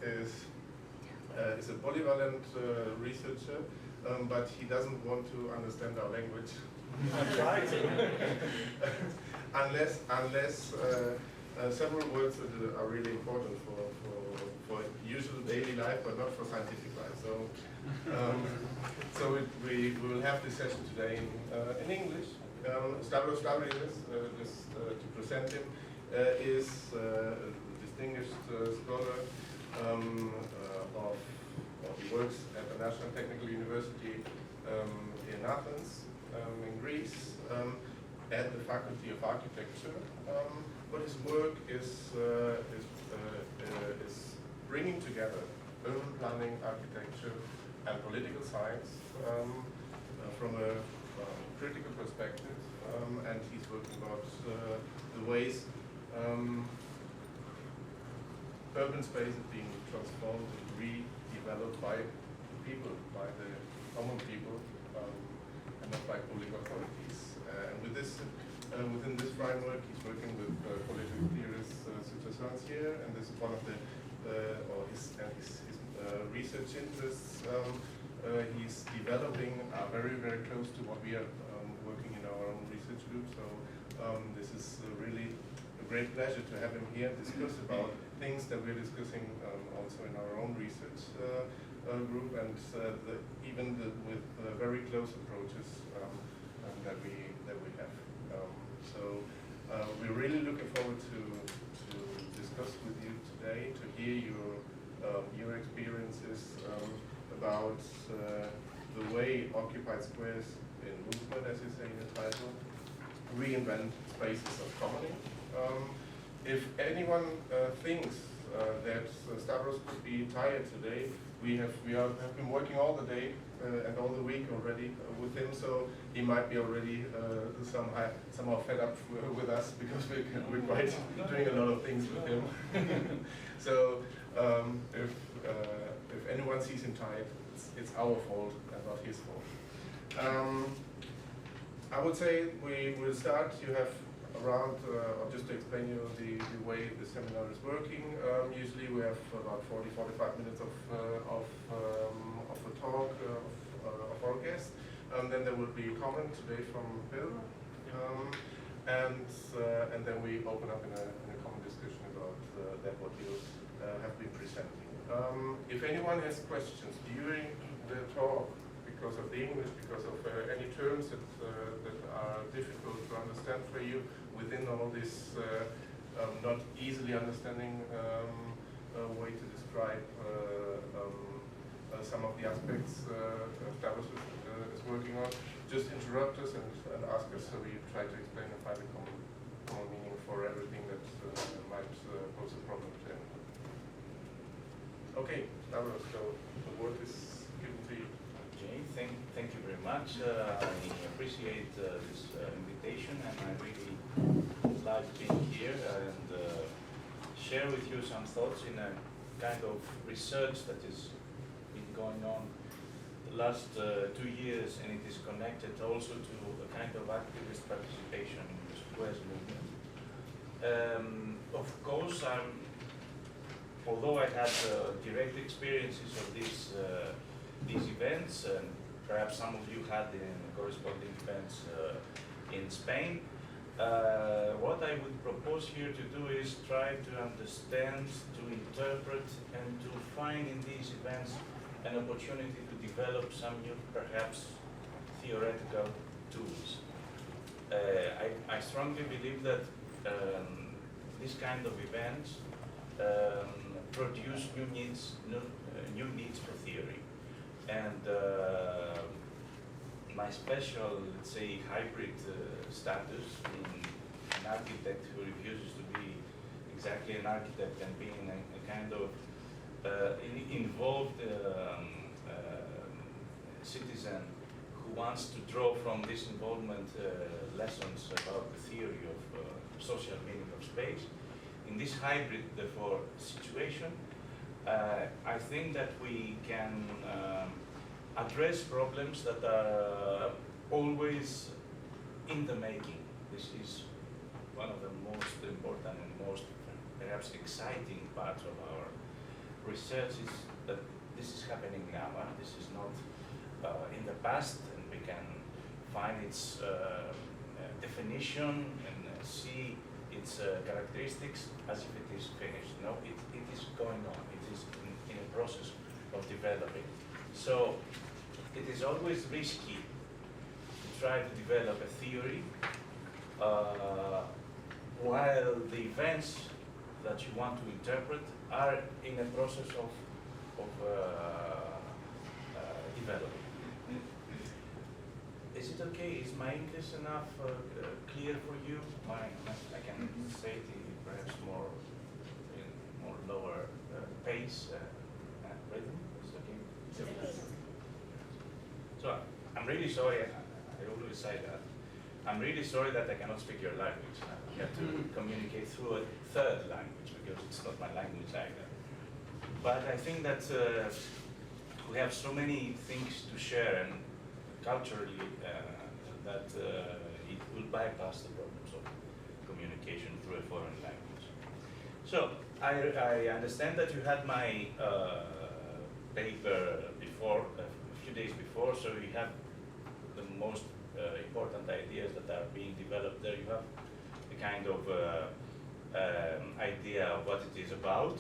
is a polyvalent researcher, but he doesn't want to understand our language. unless several words that are really important for usual daily life, but not for scientific life. So, we will have this session today in English. Stavros just to present him, is a distinguished scholar he works at the National Technical University in Athens, in Greece, at the Faculty of Architecture. But his work is bringing together urban planning, architecture, and political science from a critical perspective, and he's working about the ways urban space is being transformed and redeveloped by people, by the common people, and not by public authorities. And with this, within this framework, he's working with political theorists such as Ciencia, and this is one of his research interests. He's developing very, very close to what we are working in our own research group. So this is really a great pleasure to have him here and discuss about things that we're discussing also in our own research group, and with very close approaches that we have. So we're really looking forward to discuss with you today, to hear your experiences about the way occupied squares in movement, as you say in the title, reinvent spaces of commoning. If anyone thinks that Stavros could be tired today, we have been working all the day and all the week already with him, so he might be already somehow fed up with us, because we're quite doing a lot of things with him. So if anyone sees him tired, it's our fault and not his fault. I would say we will start. You have around, just to explain you the way the seminar is working. Usually we have about 40-45 minutes of a talk of our guest. Then there will be a comment today from Bill, and then we open up in a common discussion about what you have been presenting. If anyone has questions during the talk, because of the English, because of any terms that are difficult to understand for you within all this not easily understanding way to describe some of the aspects Stavros is working on, just interrupt us and ask us, so we try to explain and find a common meaning for everything that might pose a problem to anyone. Okay, Stavros, so the word is given to you. Okay, thank you very much. I appreciate this invitation, and I really like being here and share with you some thoughts in a kind of research that has been going on the last 2 years, and it is connected also to a kind of activist participation in the squares movement. Of course, although I had direct experiences of these events, and perhaps some of you had the corresponding events in Spain. What I would propose here to do is try to understand, to interpret, and to find in these events an opportunity to develop some new, perhaps theoretical tools. I strongly believe that this kind of events produce new needs for theory. And my special, let's say, hybrid status in an architect who refuses to be exactly an architect and being a kind of involved citizen who wants to draw from this involvement lessons about the theory of social meaning of space. In this hybrid, therefore, situation, I think that we can address problems that are always in the making. This is one of the most important and most perhaps exciting parts of our research is that this is happening now. This is not in the past, and we can find its definition and see its characteristics as if it is finished. No, it is going on. It is in a process of developing. So it is always risky to try to develop a theory while the events that you want to interpret are in a process of developing. Is it okay? Is my English enough clear for you? I can say it perhaps more in more lower pace and rhythm. Is it okay? So I'm really sorry. I always say that. I'm really sorry that I cannot speak your language. I have to communicate through a third language because it's not my language either. But I think that we have so many things to share and culturally that it will bypass the problems of communication through a foreign language. So I understand that you had my paper before, a few days before, so you have the most important ideas that are being developed there. You have a kind of idea of what it is about.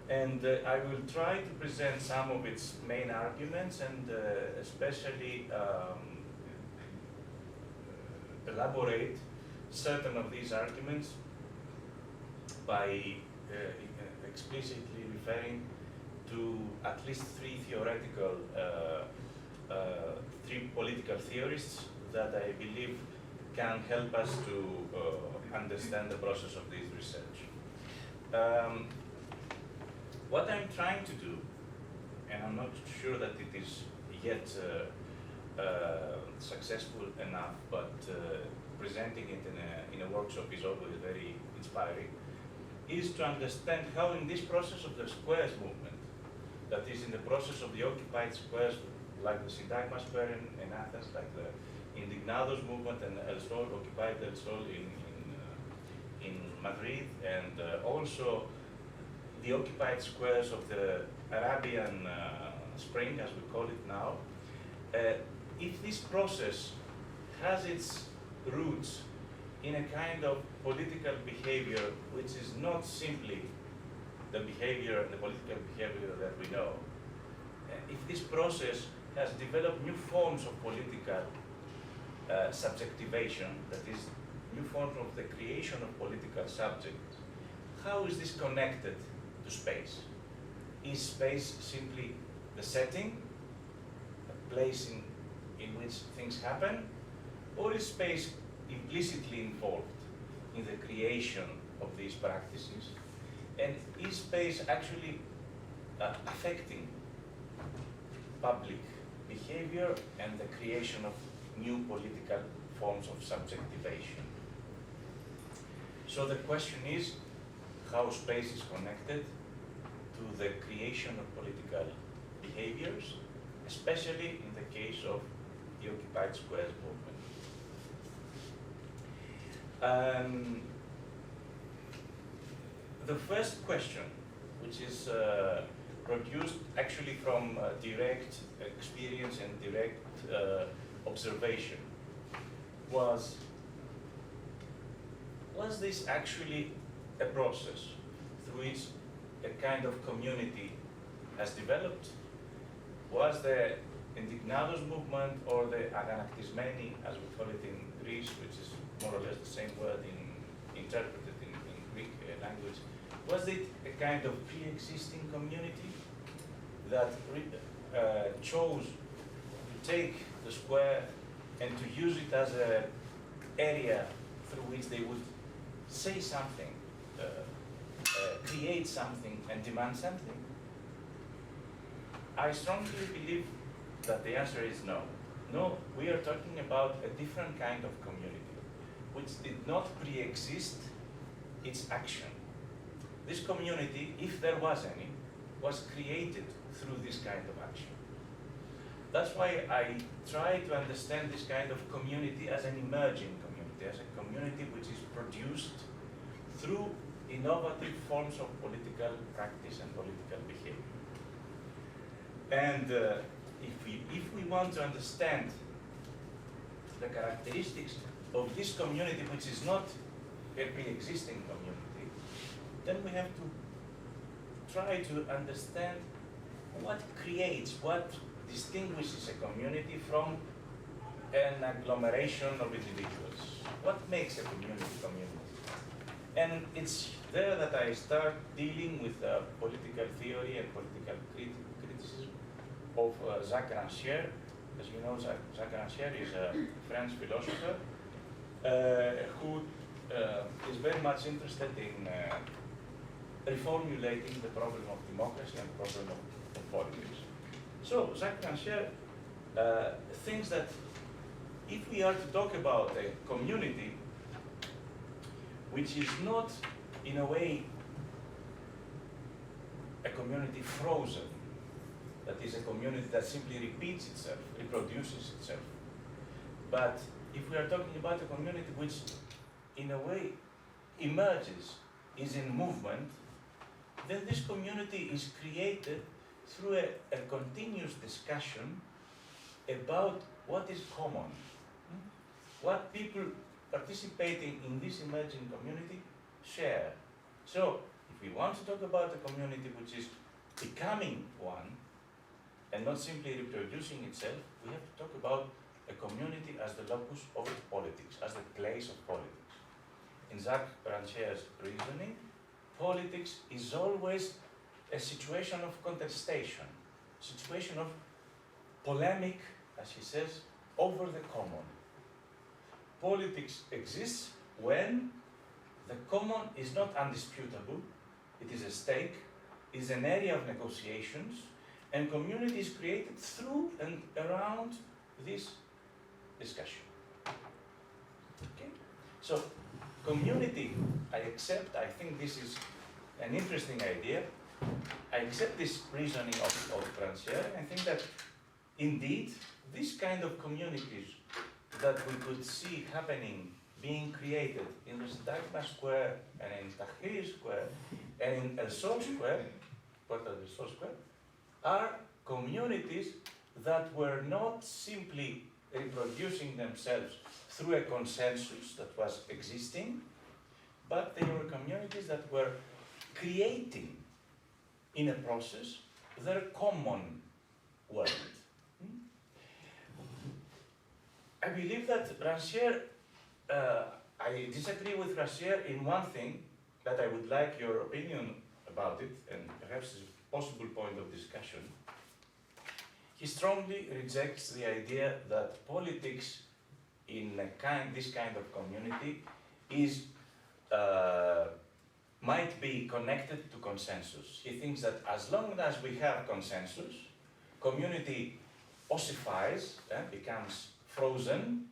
And I will try to present some of its main arguments and especially elaborate certain of these arguments by explicitly referring to at least three theoretical, three political theorists that I believe can help us to understand the process of this research. What I'm trying to do, and I'm not sure that it is yet successful enough, but presenting it in a workshop is always very inspiring, is to understand how in this process of the squares movement, that is in the process of the occupied squares, like the Syntagma Square in Athens, like the Indignados movement and El Sol, occupied El Sol in Madrid, and also the occupied squares of the Arabian Spring, as we call it now, if this process has its roots in a kind of political behavior which is not simply the behavior, the political behavior that we know, if this process has developed new forms of political subjectivation, that is, new forms of the creation of political subjects, how is this connected to space? Is space simply the setting, a place in which things happen, or is space implicitly involved in the creation of these practices? And is space actually affecting public behavior and the creation of new political forms of subjectivation? So the question is how space is connected to the creation of political behaviors, especially in the case of the occupied squares movement. The first question, which is produced actually from direct experience and direct observation, was this actually a process through which a kind of community has developed? Was the Indignados movement, or the Aganaktismeni, as we call it in Greece, which is more or less the same word interpreted in Greek language, was it a kind of pre-existing community that chose to take the square and to use it as an area through which they would say something, create something, and demand something? I strongly believe that the answer is no. No, we are talking about a different kind of community, which did not pre-exist its action. This community, if there was any, was created through this kind of action. That's why I try to understand this kind of community as an emerging community, as a community which is produced through innovative forms of political practice and political behavior. And if we want to understand the characteristics of this community, which is not a pre-existing community, then we have to try to understand what creates, what distinguishes a community from an agglomeration of individuals. What makes a community community? And it's there that I start dealing with political theory and political criticism of Jacques Rancière. As you know, Jacques Rancière is a French philosopher who is very much interested in reformulating the problem of democracy and the problem of politics. So Jacques Rancière thinks that if we are to talk about a community which is not, in a way, a community frozen, that is a community that simply repeats itself, reproduces itself, but if we are talking about a community which, in a way, emerges, is in movement, then this community is created through a continuous discussion about what is common, what people participating in this emerging community share. So, if we want to talk about a community which is becoming one, and not simply reproducing itself, we have to talk about a community as the locus of its politics, as the place of politics. In Jacques Rancière's reasoning, politics is always a situation of contestation, situation of polemic, as he says, over the common. Politics exists when the common is not undisputable, it is a stake, is an area of negotiations, and community is created through and around this discussion. Okay? So, community, I accept, I think this is an interesting idea. I accept this reasoning of Rancière. I think that indeed, this kind of communities that we could see happening, being created in the Syntagma Square and in Tahrir Square and in El Sol Square, Puerta del Sol Square, are communities that were not simply reproducing themselves through a consensus that was existing, but they were communities that were creating in a process their common world. I believe that Rancière, I disagree with Rancière in one thing, that I would like your opinion about it, and perhaps is a possible point of discussion. He strongly rejects the idea that politics in this kind of community is might be connected to consensus. He thinks that as long as we have consensus, community ossifies, becomes frozen,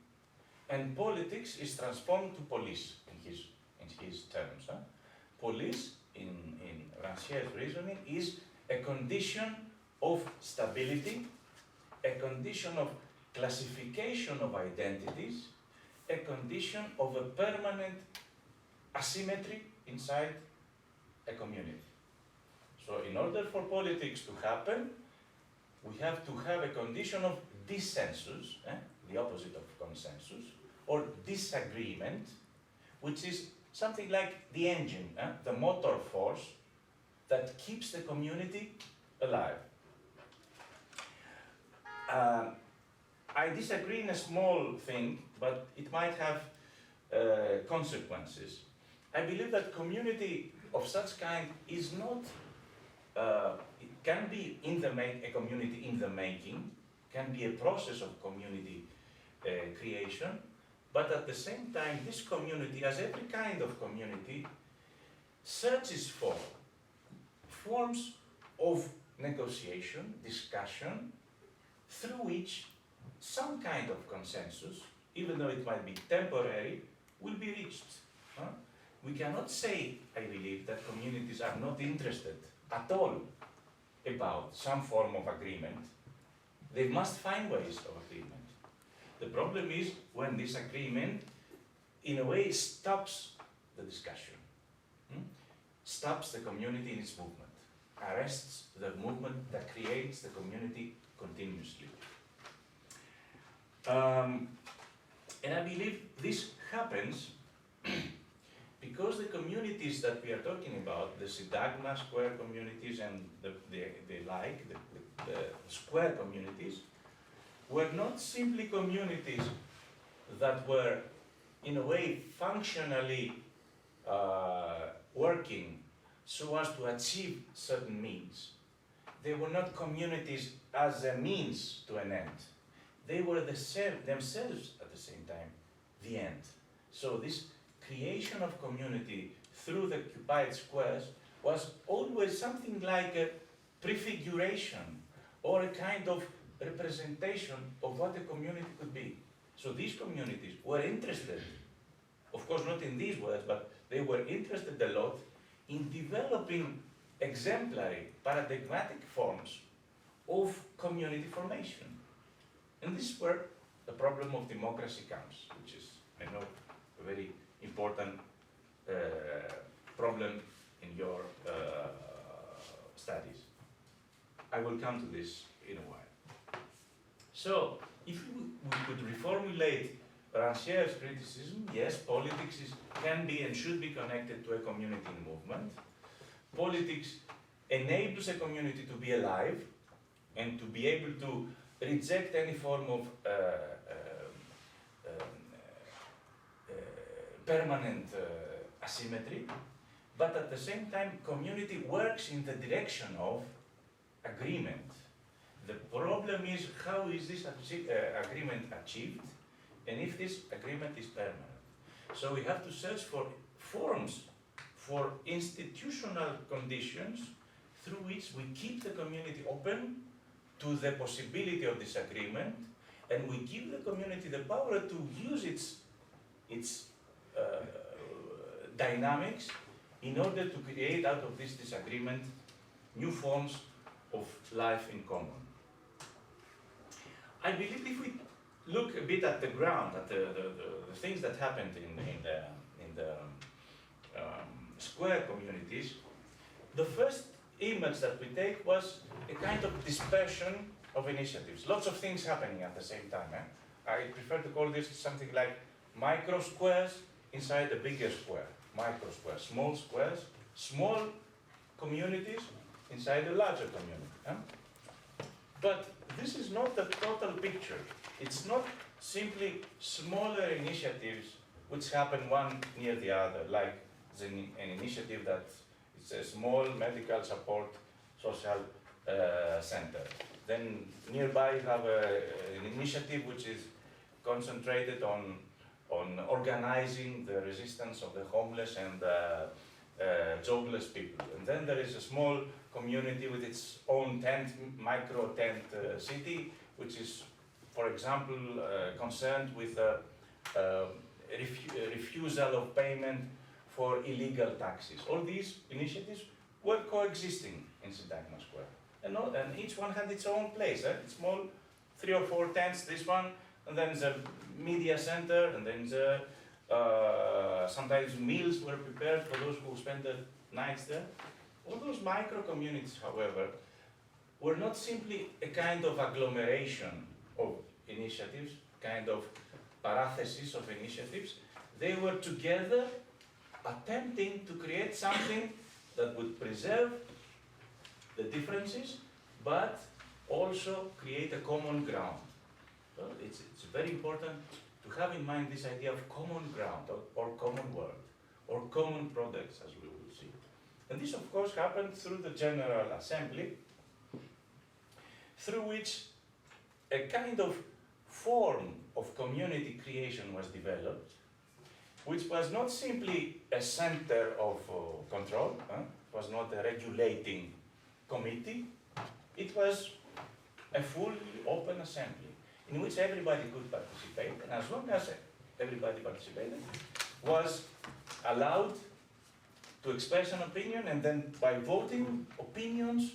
and politics is transformed to police in his terms. Police, in Rancière's reasoning, is a condition of stability, a condition of classification of identities, a condition of a permanent asymmetry inside a community. So in order for politics to happen, we have to have a condition of dissensus, the opposite of consensus, or disagreement, which is something like the engine, the motor force that keeps the community alive. I disagree in a small thing, but it might have consequences. I believe that community of such kind is not, it can be a community in the making, can be a process of community creation, but at the same time, this community, as every kind of community, searches for forms of negotiation, discussion, through which some kind of consensus, even though it might be temporary, will be reached. We cannot say, I believe, that communities are not interested at all about some form of agreement. They must find ways of agreement. The problem is when this agreement, in a way, stops the discussion. stops the community in its movement, arrests the movement that creates the community continuously. And I believe this happens because the communities that we are talking about, the Syntagma square communities and the square communities, were not simply communities that were, in a way, functionally working so as to achieve certain means. They were not communities as a means to an end. They were themselves at the same time the end. So this creation of community through the occupied squares was always something like a prefiguration or a kind of representation of what a community could be. So these communities were interested, of course not in these words, but they were interested a lot in developing exemplary, paradigmatic forms of community formation. And this is where the problem of democracy comes, which is, I know, a very important problem in your studies. I will come to this in a while. So, if we could reformulate Rancière's criticism, yes, politics can be and should be connected to a community movement. Politics enables a community to be alive and to be able to reject any form of permanent asymmetry, but at the same time, community works in the direction of agreement. The problem is, how is this agreement achieved, and if this agreement is permanent. So we have to search for forms, for institutional conditions through which we keep the community open to the possibility of disagreement, and we give the community the power to use its dynamics in order to create out of this disagreement new forms of life in common. I believe if we look a bit at the ground, at the things that happened in the square communities, the first image that we take was a kind of dispersion of initiatives. Lots of things happening at the same time. I prefer to call this something like micro squares inside a bigger square. Micro squares, small communities inside a larger community. But this is not the total picture. It's not simply smaller initiatives which happen one near the other, like an initiative that it's a small medical support social center. Then nearby you have an initiative which is concentrated on organizing the resistance of the homeless and jobless people. And then there is a small community with its own micro tent city, which is, for example, concerned with refusal of payment for illegal taxes. All these initiatives were coexisting in Syntagma Square. And each one had its own place. It's small, 3 or 4 tents, this one, and then the media center, and then sometimes meals were prepared for those who spent the nights there. All those micro communities, however, were not simply a kind of agglomeration of initiatives, kind of parenthesis of initiatives. They were together attempting to create something that would preserve the differences, but also create a common ground. So it's very important to have in mind this idea of common ground, or common world, or common products, as we will see. And this, of course, happened through the General Assembly, through which a kind of form of community creation was developed, which was not simply a center of control, it was not a regulating committee, it was a fully open assembly in which everybody could participate, and as long as everybody participated, was allowed to express an opinion, and then by voting, opinions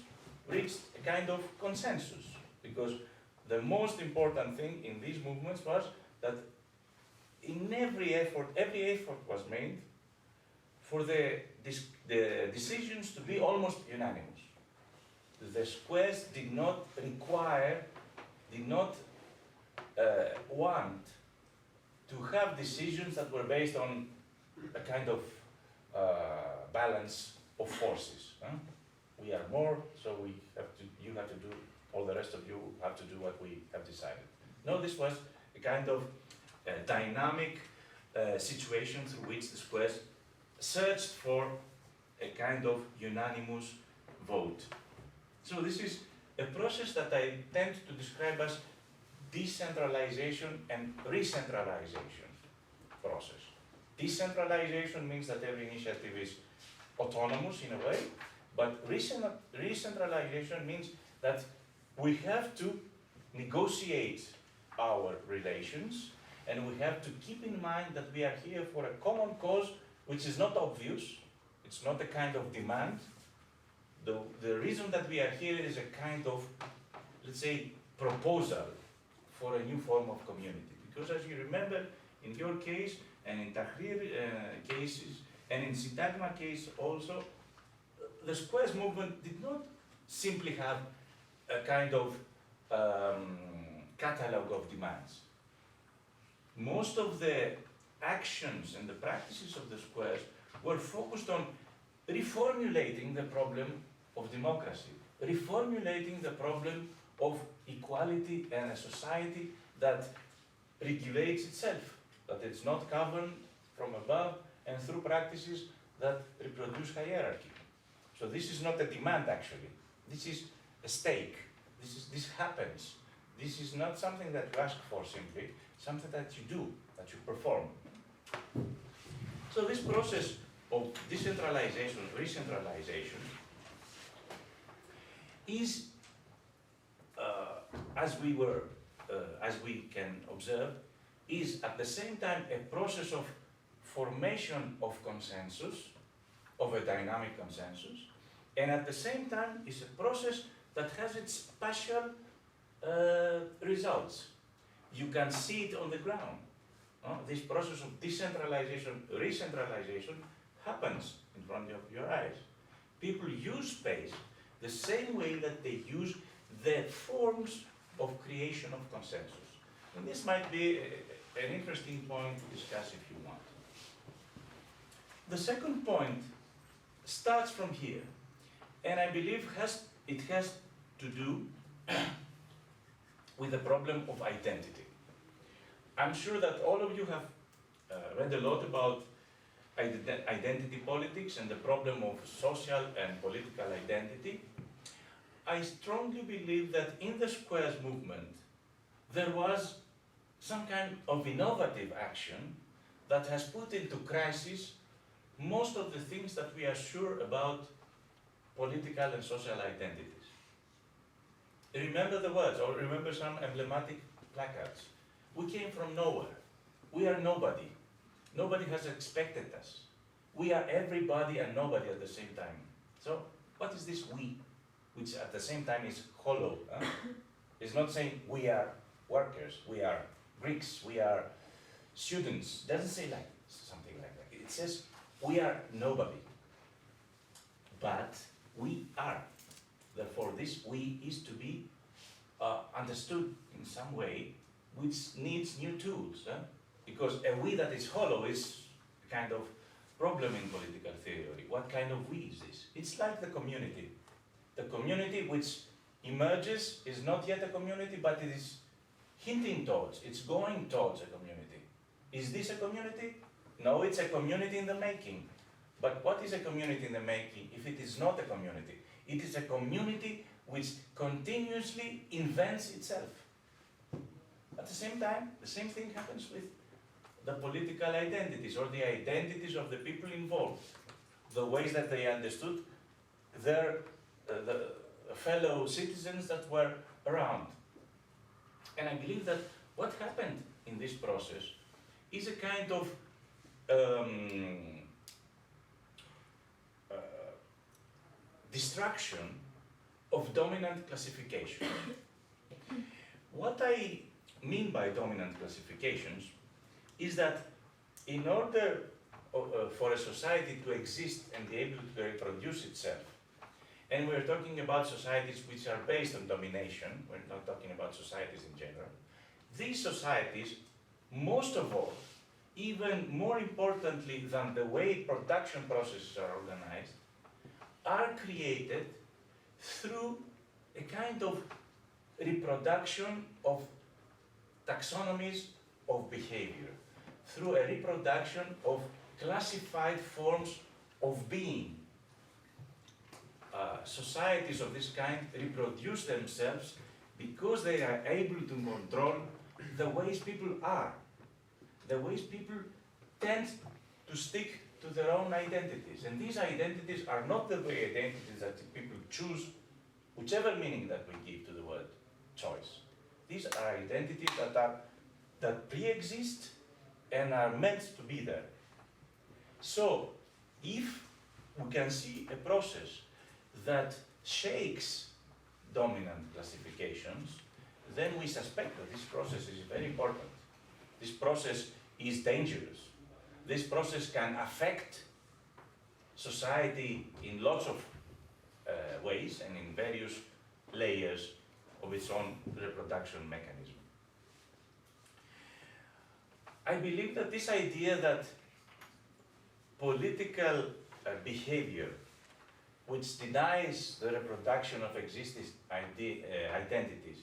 reached a kind of consensus, because the most important thing in these movements was that in every effort was made for the decisions to be almost unanimous. The squares did not want to have decisions that were based on a kind of balance of forces. Huh? We are more, so you have to do, all the rest of you have to do what we have decided. No, this was a kind of dynamic situation through which the squares searched for a kind of unanimous vote. So this is a process that I tend to describe as decentralization and re-centralization process. Decentralization means that every initiative is autonomous in a way, but re-centralization means that we have to negotiate our relations, and we have to keep in mind that we are here for a common cause which is not obvious, it's not a kind of demand. The reason that we are here is a kind of, let's say, proposal for a new form of community. Because as you remember, in your case, and in Tahrir cases, and in Syntagma case also, the squares movement did not simply have a kind of catalog of demands. Most of the actions and the practices of the squares were focused on reformulating the problem of democracy, reformulating the problem of equality and a society that regulates itself, that it's not governed from above and through practices that reproduce hierarchy. So this is not a demand actually, this is a stake, this happens. This is not something that you ask for simply, something that you do, that you perform. So this process of decentralization, re-centralization is, as we can observe, is at the same time a process of formation of consensus, of a dynamic consensus, and at the same time is a process that has its spatial results. You can see it on the ground. This process of decentralization, re-centralization happens in front of your eyes. People use space the same way that they use the forms of creation of consensus. And this might be an interesting point to discuss if you want. The second point starts from here, and I believe it has to do with the problem of identity. I'm sure that all of you have read a lot about identity politics and the problem of social and political identity. I strongly believe that in the squares movement, there was some kind of innovative action that has put into crisis most of the things that we are sure about political and social identities. Remember the words, or remember some emblematic placards. We came from nowhere. We are nobody. Nobody has expected us. We are everybody and nobody at the same time. So what is this we, which at the same time is hollow? Huh? It's not saying we are workers, we are Greeks, we are students. It doesn't say like something like that. It says we are nobody. But we are. Therefore, this we is to be understood in some way, which needs new tools. Because a we that is hollow is a kind of problem in political theory. What kind of we is this? It's like the community. The community which emerges is not yet a community, but it is hinting towards, it's going towards a community. Is this a community? No, it's a community in the making. But what is a community in the making if it is not a community? It is a community which continuously invents itself. At the same time, the same thing happens with the political identities or the identities of the people involved, the ways that they understood their the fellow citizens that were around. And I believe that what happened in this process is a kind of destruction of dominant classification. What I mean by dominant classifications is that in order for a society to exist and be able to reproduce itself. And we're talking about societies which are based on domination. We're not talking about societies in general. These societies, most of all, even more importantly than the way production processes are organized, are created through a kind of reproduction of taxonomies of behavior, through a reproduction of classified forms of being. Societies of this kind reproduce themselves because they are able to control the ways people are, the ways people tend to stick to their own identities. And these identities are not the way identities that people choose, whichever meaning that we give to the word choice. These are identities that pre-exist and are meant to be there. So, if we can see a process that shakes dominant classifications, then we suspect that this process is very important. This process is dangerous. This process can affect society in lots of ways and in various layers of its own reproduction mechanism. I believe that this idea that political behavior which denies the reproduction of existing identities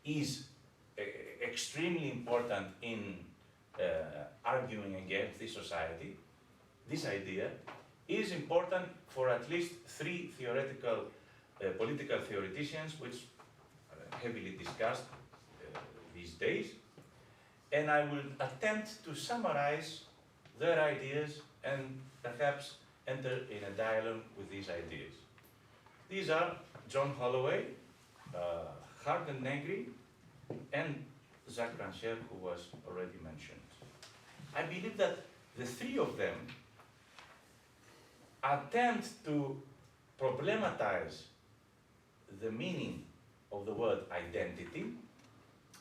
is extremely important in arguing against this society. This idea is important for at least three theoretical political theoreticians which are heavily discussed these days, and I will attempt to summarize their ideas and perhaps enter in a dialogue with these ideas. These are John Holloway, Harden Negri, and Jacques Rancière, who was already mentioned. I believe that the three of them attempt to problematize the meaning of the word identity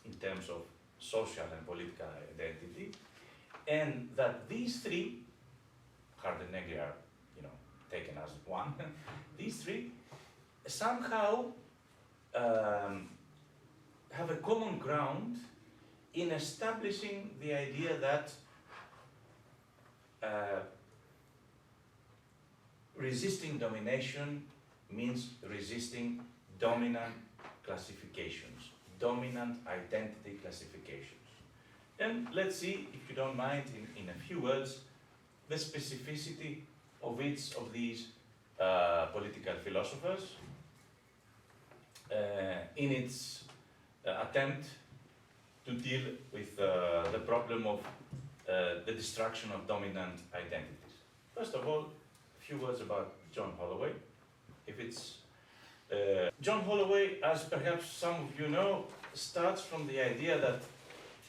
in terms of social and political identity, and that these three, Harden Negri are taken as one, these three somehow have a common ground in establishing the idea that resisting domination means resisting dominant classifications, dominant identity classifications. And let's see, if you don't mind, in a few words, the specificity of each of these political philosophers in its attempt to deal with the problem of the destruction of dominant identities. First of all, a few words about John Holloway. John Holloway, as perhaps some of you know, starts from the idea that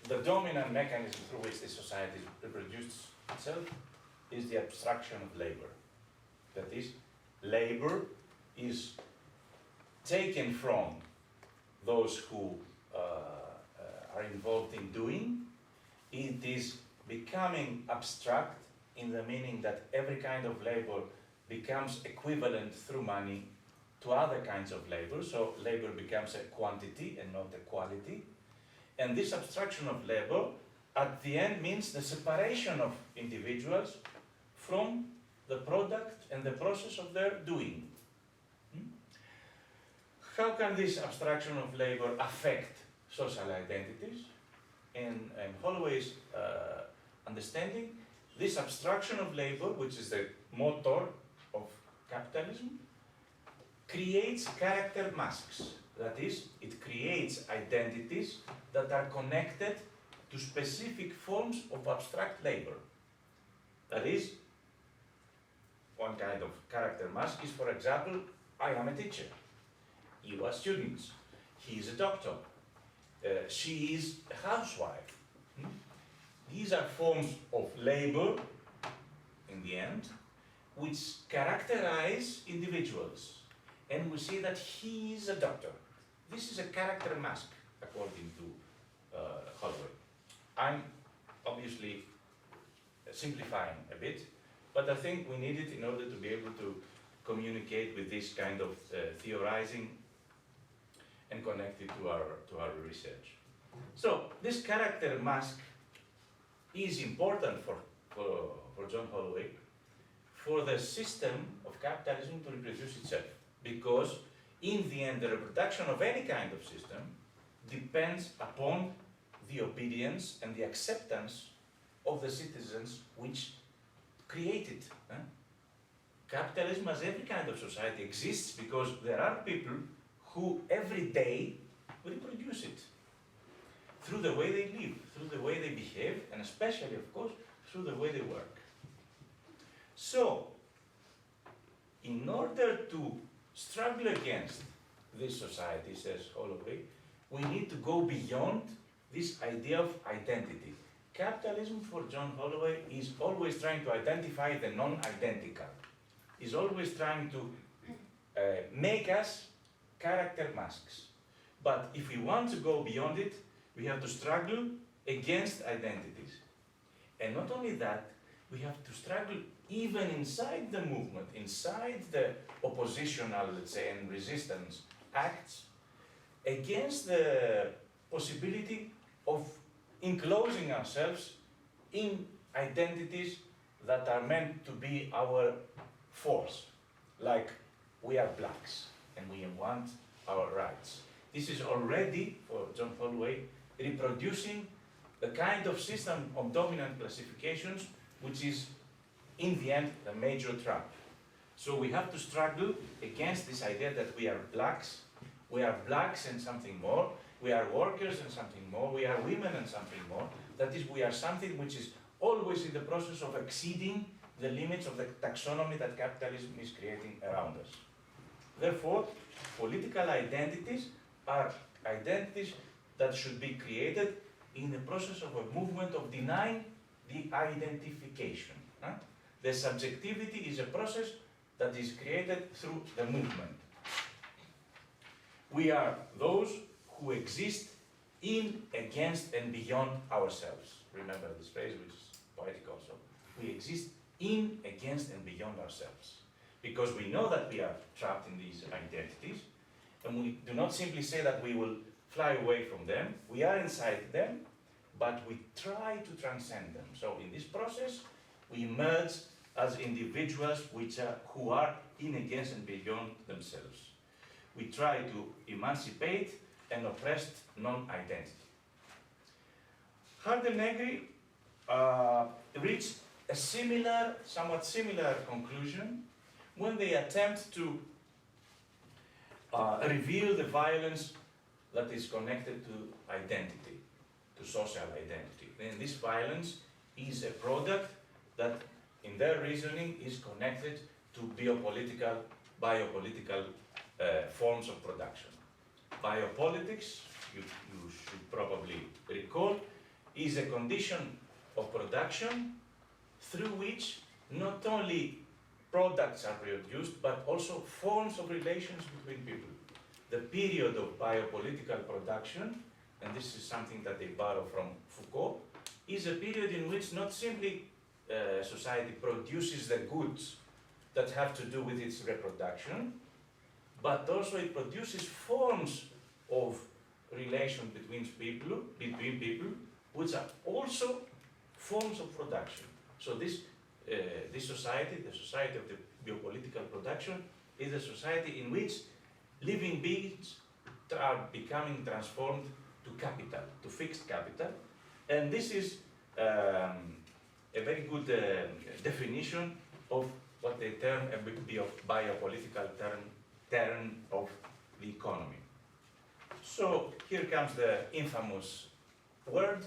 the dominant mechanism through which the society reproduces itself is the abstraction of labor. That is, labor is taken from those who are involved in doing. It is becoming abstract in the meaning that every kind of labor becomes equivalent through money to other kinds of labor. So labor becomes a quantity and not a quality. And this abstraction of labor at the end means the separation of individuals from the product and the process of their doing. How can this abstraction of labor affect social identities? In Holloway's understanding, this abstraction of labor, which is the motor of capitalism, creates character masks. That is, it creates identities that are connected to specific forms of abstract labor. That is, one kind of character mask is, for example, I am a teacher. You are students. He is a doctor. She is a housewife. These are forms of labor, in the end, which characterize individuals. And we see that he is a doctor. This is a character mask, according to Holloway. I'm obviously simplifying a bit, but I think we need it in order to be able to communicate with this kind of theorizing and connect it to our research. So this character mask is important for John Holloway, for the system of capitalism to reproduce itself, because in the end the reproduction of any kind of system depends upon the obedience and the acceptance of the citizens which create it. Capitalism, as every kind of society, exists because there are people who every day reproduce it through the way they live, through the way they behave, and especially, of course, through the way they work. So, in order to struggle against this society, says Holloway, we need to go beyond this idea of identity. Capitalism, for John Holloway, is always trying to identify the non-identical. Is always trying to make us character masks. But if we want to go beyond it, we have to struggle against identities. And not only that, we have to struggle even inside the movement, inside the oppositional, let's say, and resistance acts, against the possibility of enclosing ourselves in identities that are meant to be our force, like we are blacks and we want our rights. This is already, for John Holloway, reproducing the kind of system of dominant classifications which is, in the end, the major trap. So we have to struggle against this idea that we are blacks and something more, we are workers and something more, we are women and something more. That is, we are something which is always in the process of exceeding the limits of the taxonomy that capitalism is creating around us. Therefore, political identities are identities that should be created in the process of a movement of denying the identification. The subjectivity is a process that is created through the movement. We are those who exist in, against, and beyond ourselves. Remember this phrase, which is poetic also. We exist in, against, and beyond ourselves. Because we know that we are trapped in these identities, and we do not simply say that we will fly away from them. We are inside them, but we try to transcend them. So in this process, we emerge as individuals who are in, against, and beyond themselves. We try to emancipate an oppressed non-identity. Hardenegri reached a somewhat similar conclusion when they attempt to reveal the violence that is connected to identity, to social identity. And this violence is a product that, in their reasoning, is connected to biopolitical forms of production. Biopolitics, you should probably recall, is a condition of production through which not only products are produced, but also forms of relations between people. The period of biopolitical production, and this is something that they borrow from Foucault, is a period in which not simply society produces the goods that have to do with its reproduction, but also it produces forms of relation between people, which are also forms of production. So this society, the society of the biopolitical production, is a society in which living beings are becoming transformed to capital, to fixed capital, and this is a very good definition of what they term a biopolitical term of the economy. So here comes the infamous word,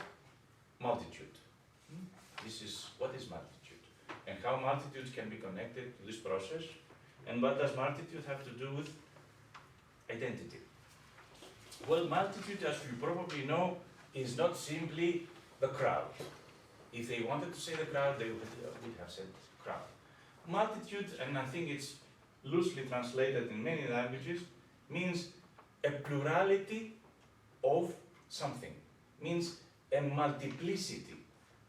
multitude. This is, what is multitude? And how multitudes can be connected to this process? And what does multitude have to do with identity? Well, multitude, as you probably know, is not simply the crowd. If they wanted to say the crowd, they would have said crowd. Multitude, and I think it's loosely translated in many languages, means a plurality of something, means a multiplicity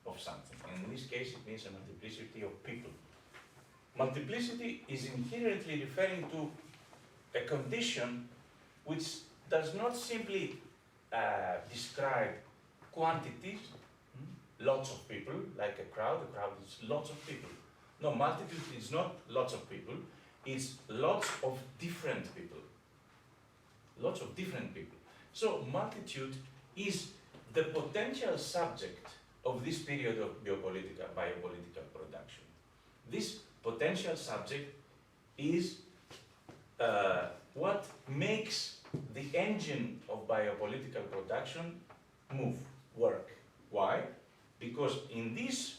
of something. And in this case, it means a multiplicity of people. multiplicity is inherently referring to a condition which does not simply describe quantities, lots of people, like a crowd is lots of people. No, multitude is not lots of people, it's lots of different people. Lots of different people. So multitude is the potential subject of this period of biopolitical production. This potential subject is what makes the engine of biopolitical production work. Why? Because in this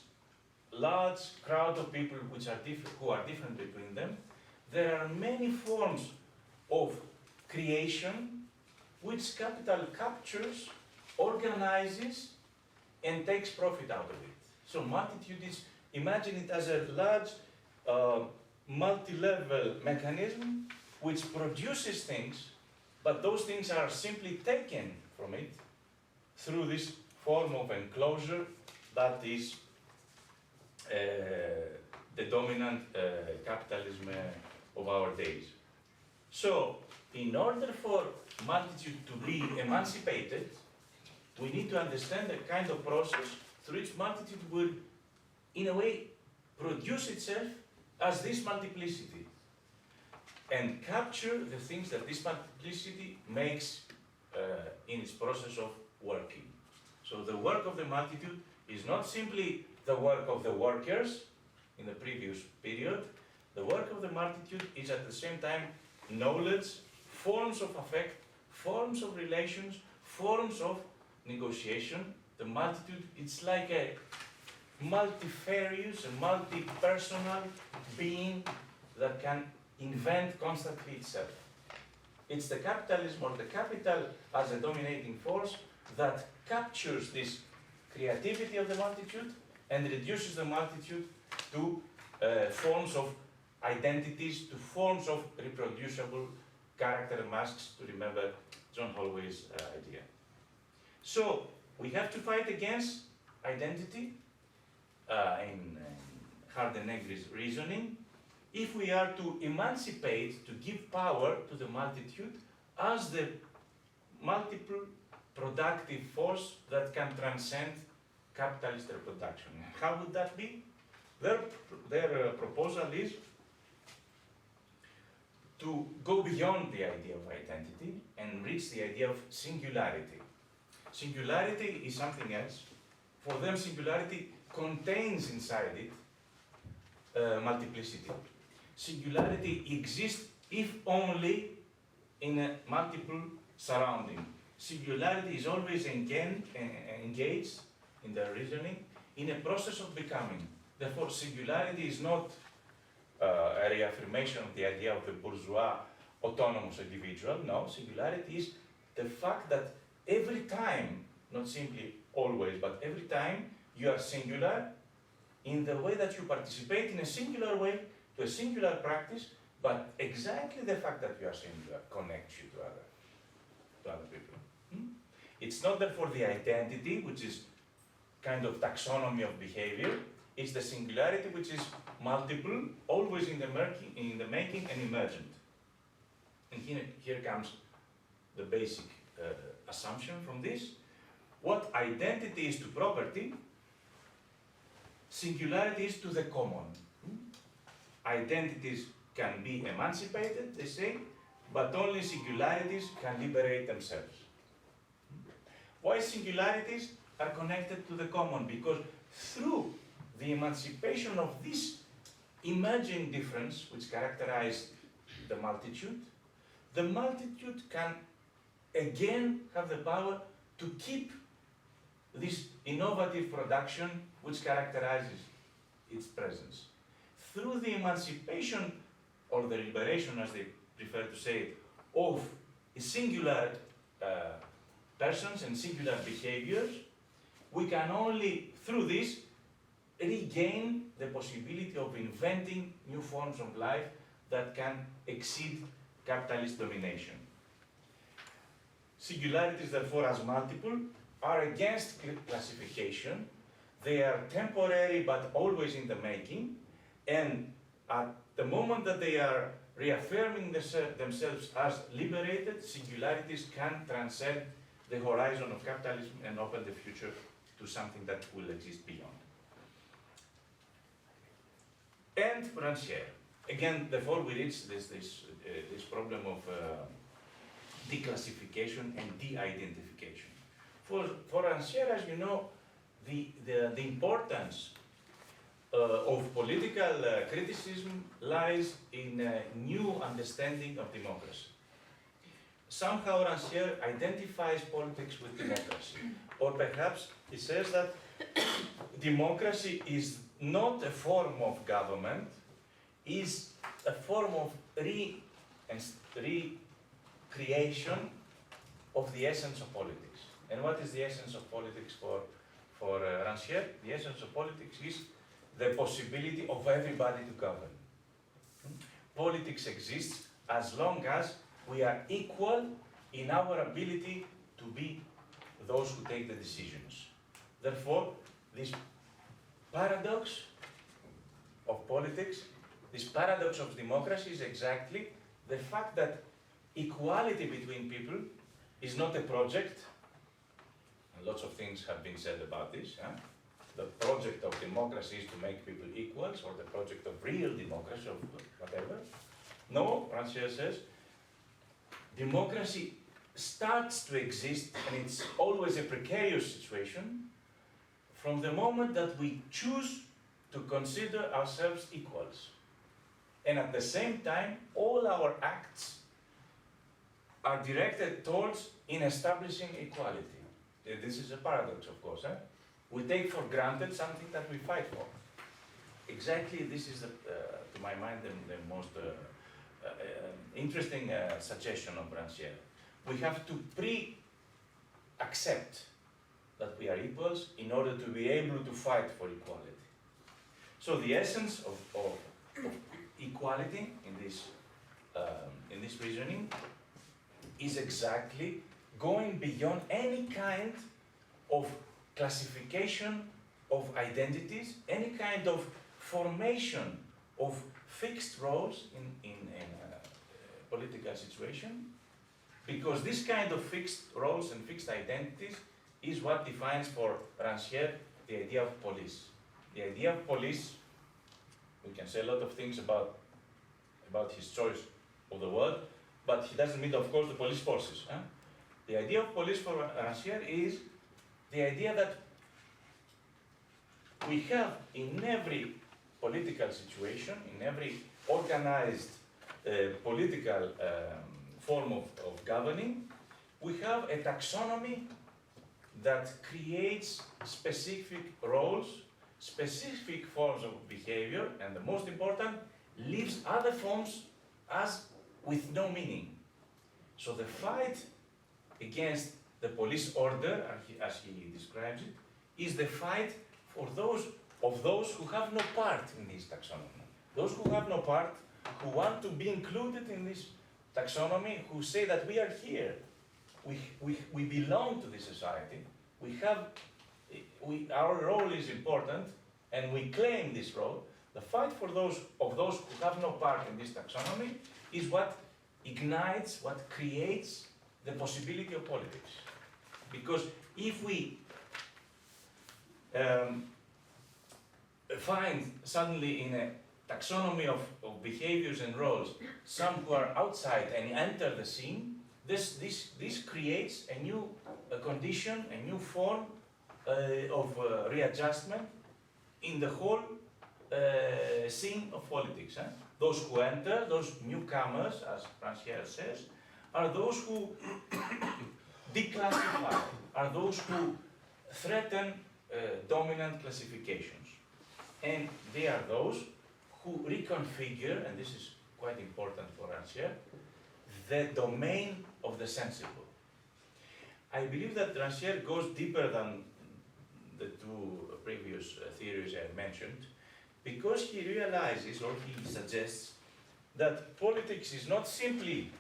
large crowd of people who are different between them, there are many forms of creation which capital captures, organizes, and takes profit out of it. So multitude is, imagine it as a large multi-level mechanism which produces things, but those things are simply taken from it through this form of enclosure that is the dominant capitalism of our days. So, in order for multitude to be emancipated, we need to understand the kind of process through which multitude will, in a way, produce itself as this multiplicity and capture the things that this multiplicity makes in its process of working. So the work of the multitude is not simply the work of the workers in the previous period. The work of the multitude is at the same time knowledge, forms of affect, forms of relations, forms of negotiation. The multitude, it's like a multifarious, a multi-personal being that can invent constantly itself. It's the capitalism or the capital as a dominating force that captures this creativity of the multitude and reduces the multitude to forms of identities, to forms of reproducible character masks, to remember John Holloway's idea. So we have to fight against identity in Hardenegri's reasoning if we are to emancipate, to give power to the multitude as the multiple productive force that can transcend capitalist reproduction. How would that be? Their proposal is to go beyond the idea of identity and reach the idea of singularity. Singularity is something else. For them, singularity contains inside it multiplicity. Singularity exists if only in a multiple surrounding. Singularity is always engaged in their reasoning in a process of becoming. Therefore, singularity is not a reaffirmation of the idea of the bourgeois autonomous individual. No, singularity is the fact that every time, not simply always, but every time you are singular in the way that you participate in a singular way to a singular practice, but exactly the fact that you are singular connects you to other people. It's not therefore the identity, which is kind of taxonomy of behavior. It's the singularity which is multiple, always in the making and emergent. And here comes the basic assumption from this. What identity is to property, singularity is to the common. Identities can be emancipated, they say, but only singularities can liberate themselves. Why singularities are connected to the common? Because through the emancipation of this emerging difference, which characterizes the multitude can again have the power to keep this innovative production which characterizes its presence. Through the emancipation, or the liberation as they prefer to say it, of singular persons and singular behaviors, we can only, through this, regain the possibility of inventing new forms of life that can exceed capitalist domination. Singularities, therefore, as multiple, are against classification. They are temporary but always in the making, and at the moment that they are reaffirming themselves as liberated, singularities can transcend the horizon of capitalism and open the future to something that will exist beyond. And Rancière. Again, before we reach this problem of declassification and de-identification. For Rancière, as you know, the importance of political criticism lies in a new understanding of democracy. Somehow Rancière identifies politics with democracy, or perhaps he says that democracy is not a form of government, is a form of recreation of the essence of politics. And what is the essence of politics for Rancière? The essence of politics is the possibility of everybody to govern. Politics exists as long as we are equal in our ability to be those who take the decisions. Therefore, this paradox of politics, this paradox of democracy is exactly the fact that equality between people is not a project. And lots of things have been said about this. The project of democracy is to make people equals, or the project of real democracy, or whatever. No, Rancière says, democracy starts to exist, and it's always a precarious situation, from the moment that we choose to consider ourselves equals. And at the same time, all our acts are directed towards in establishing equality. This is a paradox, of course. We take for granted something that we fight for. Exactly, this is, to my mind, the most interesting suggestion of Rancière. We have to pre-accept that we are equals in order to be able to fight for equality. So the essence of equality in this reasoning is exactly going beyond any kind of classification of identities, any kind of formation of fixed roles in a political situation, because this kind of fixed roles and fixed identities is what defines for Rancière the idea of police. The idea of police, we can say a lot of things about his choice of the word, but he doesn't mean, of course, the police forces. The idea of police for Rancière is the idea that we have in every political situation, in every organized political form of governing, we have a taxonomy that creates specific roles, specific forms of behavior, and the most important, leaves other forms as with no meaning. So the fight against the police order, as he describes it, is the fight for those who have no part in this taxonomy. Those who have no part, who want to be included in this taxonomy, who say that we are here, we belong to this society, our role is important, and we claim this role. The fight for those who have no part in this taxonomy is what ignites, what creates the possibility of politics. Because if we find suddenly in a taxonomy of behaviors and roles some who are outside and enter the scene, this creates a new condition, a new form of readjustment in the whole scene of politics. Those who enter, those newcomers, as Rancière says, are those who declassify, are those who threaten dominant classifications. And they are those who reconfigure, and this is quite important for Rancière, the domain of the sensible. I believe that Rancière goes deeper than the two previous theories I mentioned, because he realizes, or he suggests, that politics is not simply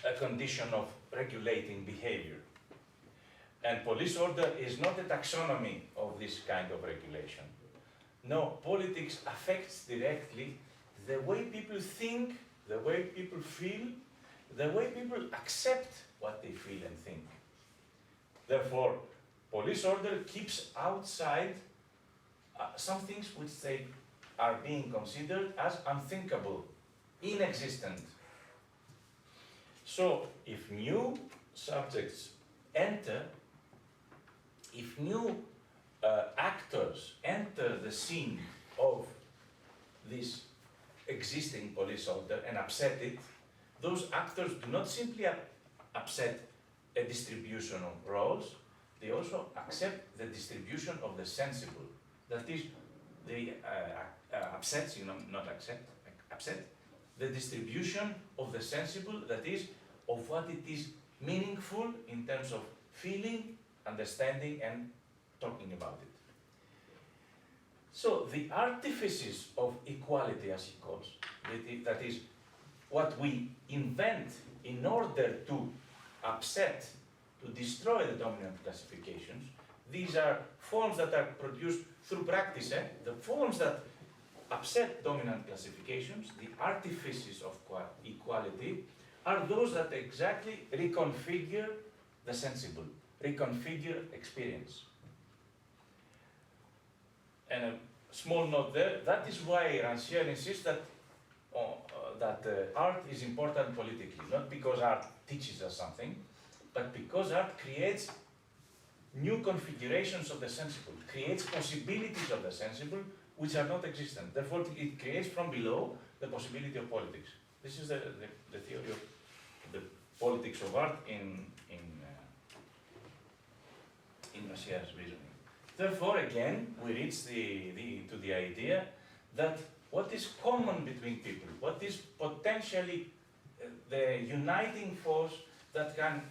a condition of regulating behavior. And police order is not a taxonomy of this kind of regulation. No, politics affects directly the way people think, the way people feel, the way people accept what they feel and think. Therefore, police order keeps outside some things which they are being considered as unthinkable, inexistent. So, if new subjects enter, if new actors enter the scene of this existing police order and upset it, those actors do not simply upset a distribution of roles, they also accept the distribution of the sensible. That is, they upset the distribution of the sensible, that is, of what it is meaningful in terms of feeling, understanding, and talking about it. So the artifices of equality, as he calls, that is, what we invent in order to upset, to destroy the dominant classifications, these are forms that are produced through practice. The forms that upset dominant classifications, the artifices of equality, are those that exactly reconfigure the sensible, reconfigure experience. And a small note there, that is why Rancière insists that, art is important politically, not because art teaches us something, but because art creates new configurations of the sensible, creates possibilities of the sensible which are not existent. Therefore, it creates from below the possibility of politics. This is the theory of the politics of art in Rancière's reasoning. Therefore, again, we reach to the idea that what is common between people, what is potentially the uniting force that can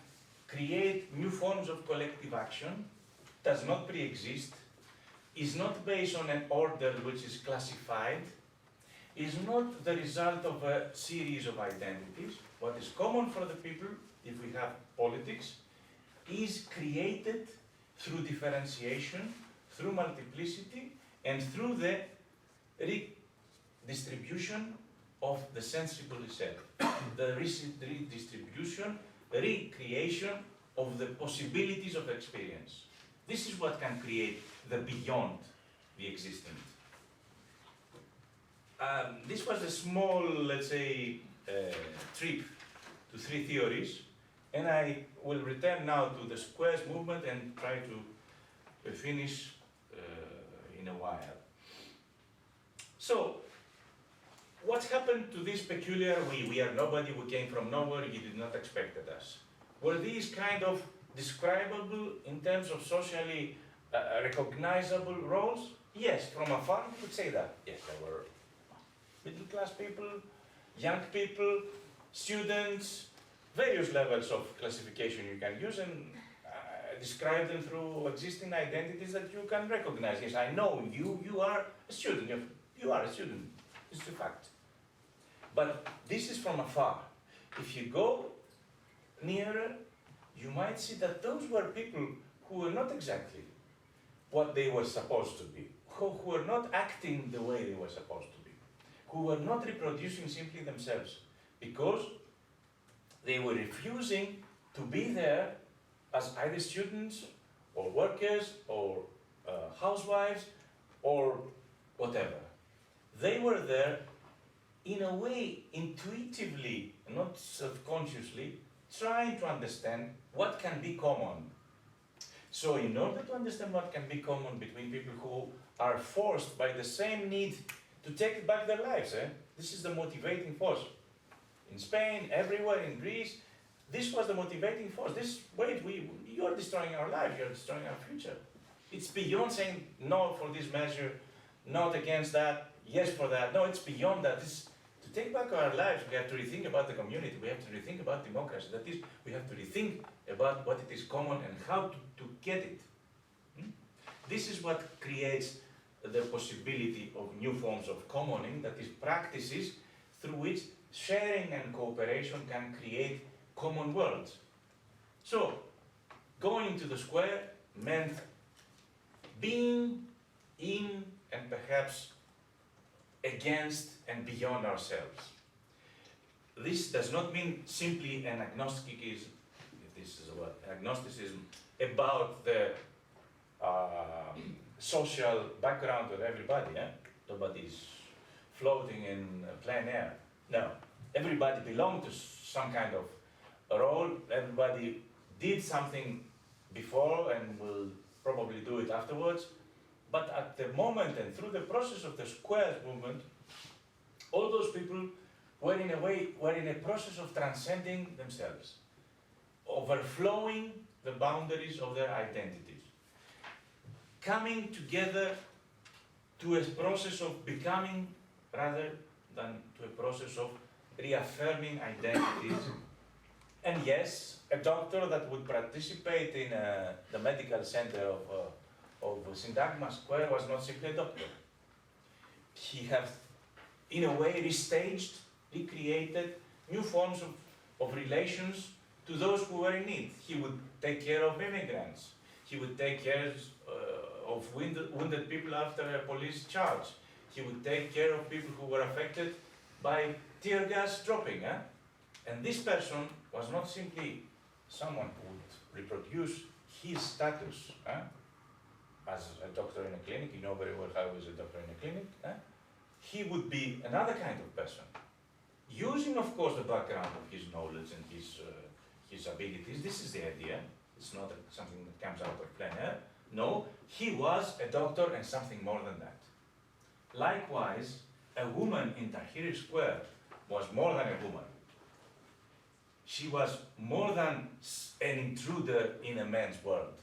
create new forms of collective action, does not pre-exist, is not based on an order which is classified, is not the result of a series of identities. What is common for the people, if we have politics, is created through differentiation, through multiplicity, and through the redistribution of the sensible itself. The redistribution, recreation of the possibilities of experience. This is what can create the beyond the existent. This was a small, let's say, trip to three theories, and I will return now to the squares movement and try to finish in a while. So, what happened to this peculiar we are nobody, we came from nowhere, you did not expect us? Were these kind of describable in terms of socially recognizable roles? Yes, from afar we would say that. Yes, there were middle class people, young people, students, various levels of classification you can use and describe them through existing identities that you can recognize. Yes, I know you are a student, you are a student, it's a fact. But this is from afar. If you go nearer, you might see that those were people who were not exactly what they were supposed to be, who were not acting the way they were supposed to be, who were not reproducing simply themselves, because they were refusing to be there as either students, or workers, or housewives, or whatever. They were there in a way intuitively, not self-consciously, trying to understand what can be common. So in order to understand what can be common between people who are forced by the same need to take back their lives, this is the motivating force. In Spain, everywhere, in Greece, this was the motivating force. You are destroying our lives, you are destroying our future. It's beyond saying no for this measure, not against that, yes for that. No, it's beyond that. To take back our lives, we have to rethink about the community, we have to rethink about democracy. That is, we have to rethink about what it is common and how to get it. This is what creates the possibility of new forms of commoning, that is, practices through which sharing and cooperation can create common worlds. So, going to the square meant being in and perhaps against and beyond ourselves. This does not mean simply an agnosticism, if this is a word, agnosticism about the social background of everybody. Nobody's floating in plein air. No, everybody belonged to some kind of role. Everybody did something before and will probably do it afterwards. But at the moment and through the process of the squares movement, all those people were in a process of transcending themselves, overflowing the boundaries of their identities, coming together to a process of becoming rather than to a process of reaffirming identities. And yes, a doctor that would participate in the medical center of Syntagma Square was not simply a doctor. He has, in a way, restaged, recreated new forms of relations to those who were in need. He would take care of immigrants. He would take care of wounded people after a police charge. He would take care of people who were affected by tear gas dropping. And this person was not simply someone who would reproduce his status as a doctor in a clinic. You know very well how is a doctor in a clinic. He would be another kind of person, using, of course, the background of his knowledge and his abilities. This is the idea. It's not something that comes out of plein air. No, he was a doctor and something more than that. Likewise, a woman in Tahrir Square was more than a woman. She was more than an intruder in a man's world.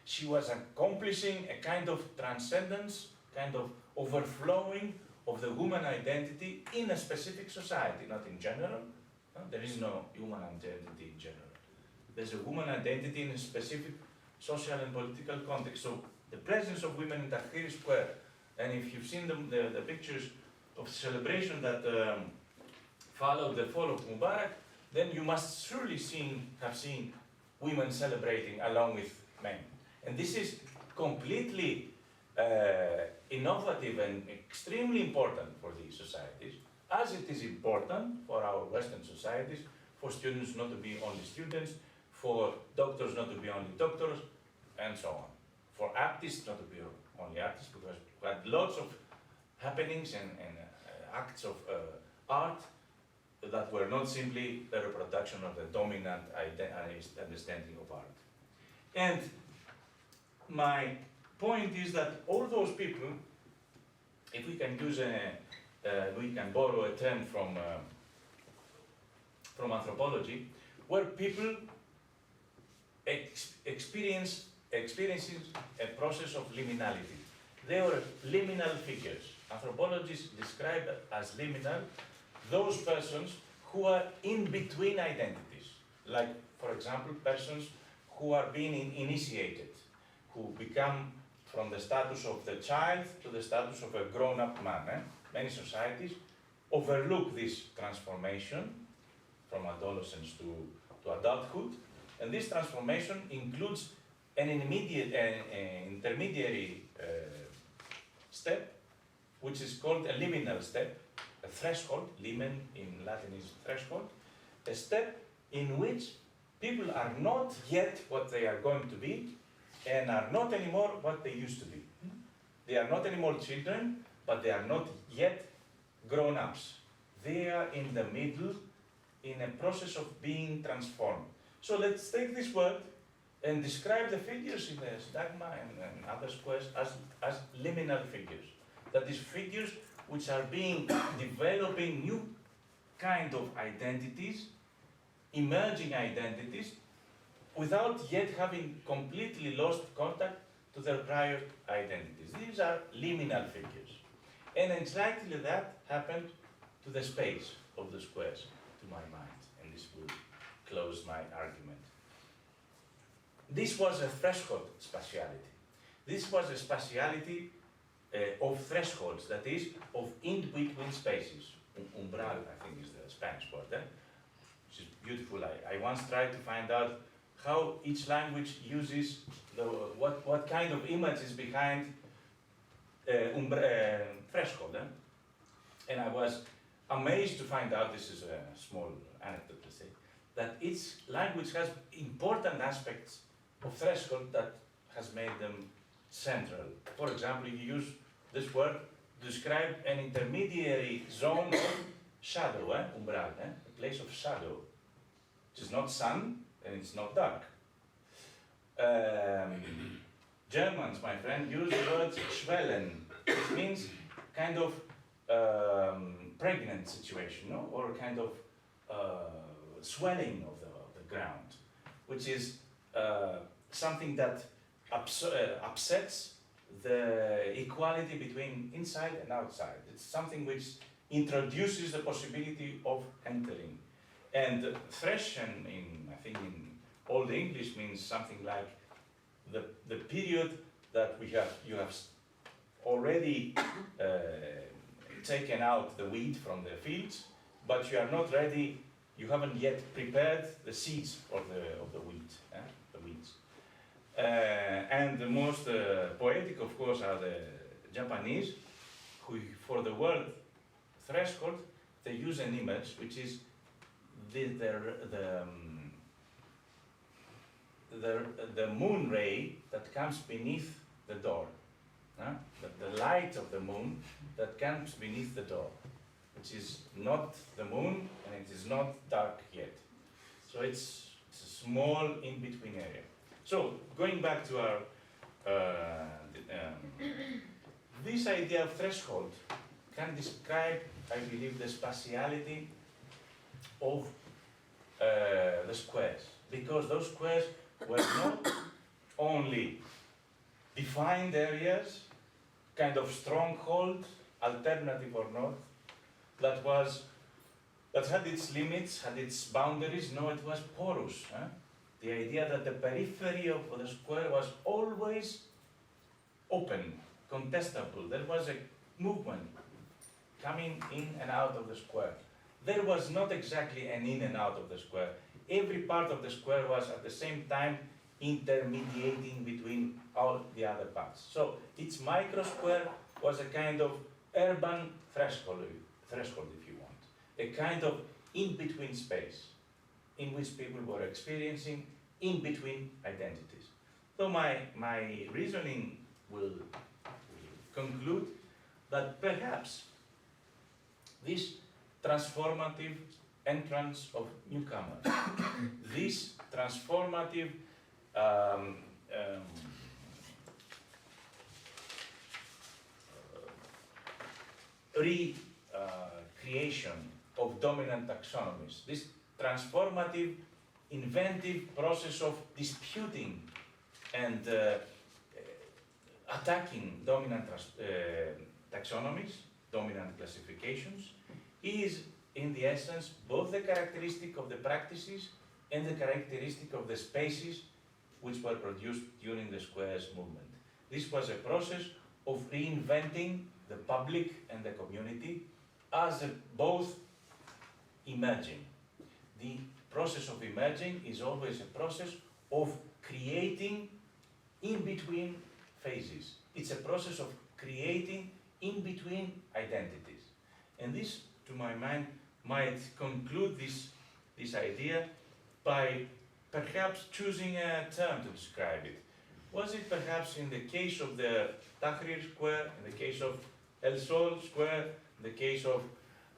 She was accomplishing a kind of transcendence, kind of overflowing of the woman identity in a specific society, not in general. There is no human identity in general. There's a woman identity in a specific social and political context. So the presence of women in Tahrir Square, and if you've seen the pictures of celebration that followed the fall of Mubarak, then you must surely have seen women celebrating along with men. And this is completely innovative and extremely important for these societies, as it is important for our Western societies, for students not to be only students, for doctors not to be only doctors, and so on. For artists not to be only artists, because we had lots of happenings and acts of art that were not simply a reproduction of the dominant understanding of art. And my point is that all those people, if we can use we can borrow a term from anthropology, were people experiencing a process of liminality. They were liminal figures. Anthropologists describe as liminal those persons who are in between identities, like, for example, persons who are being initiated, who become from the status of the child to the status of a grown-up man. Many societies overlook this transformation from adolescence to adulthood, and this transformation includes an intermediary step, which is called a liminal step, a threshold. Limen in Latin is threshold, a step in which people are not yet what they are going to be, and are not anymore what they used to be. They are not anymore children, but they are not yet grown-ups. They are in the middle, in a process of being transformed. So let's take this word and describe the figures in the Syntagma and other squares as liminal figures. That is, figures which are developing new kind of identities, emerging identities, without yet having completely lost contact to their prior identities. These are liminal figures. And exactly that happened to the space of the squares, to my mind. And this will close my argument. This was a threshold spatiality. This was a spatiality of thresholds, that is, of in-between spaces. Umbral, I think, is the Spanish word, which is beautiful. I once tried to find out how each language uses, what kind of image is behind threshold. And I was amazed to find out, this is a small anecdote to say, that its language has important aspects of threshold that has made them central. For example, you use this word to describe an intermediary zone of shadow, umbral, a place of shadow. It is not sun and it's not dark. Germans, my friend, use the word schwellen, which means kind of pregnant situation, no? Or kind of swelling of the ground, which is something that upsets the equality between inside and outside. It's something which introduces the possibility of entering. And threschen, I think in Old English, means something like the period that you have already taken out the wheat from the fields, but you are not ready. You haven't yet prepared the seeds of the wheat, the weeds. And the most poetic, of course, are the Japanese, who, for the word threshold, they use an image which is the moon ray that comes beneath the door. The light of the moon that comes beneath the door, which is not the moon and it is not dark yet. So it's a small in-between area. So going back to our, this idea of threshold can describe, I believe, the spatiality of the squares, because those squares were not only defined areas, kind of stronghold, alternative or not, that had its limits, had its boundaries. No, it was porous. The idea that the periphery of the square was always open, contestable. There was a movement coming in and out of the square. There was not exactly an in and out of the square. Every part of the square was at the same time intermediating between all the other parts. So its micro square was a kind of urban threshold, if you want, a kind of in-between space in which people were experiencing in-between identities. So my reasoning will conclude that perhaps this transformative entrance of newcomers, this transformative recreation of dominant taxonomies, this transformative, inventive process of disputing and attacking dominant taxonomies, dominant classifications, is in the essence both the characteristic of the practices and the characteristic of the spaces which were produced during the squares movement. This was a process of reinventing the public and the community as both emerging. The process of emerging is always a process of creating in between phases. It's a process of creating in between identities. And this, to my mind, might conclude this idea by perhaps choosing a term to describe it. Was it perhaps in the case of the Tahrir Square, in the case of El Sol Square, in the case of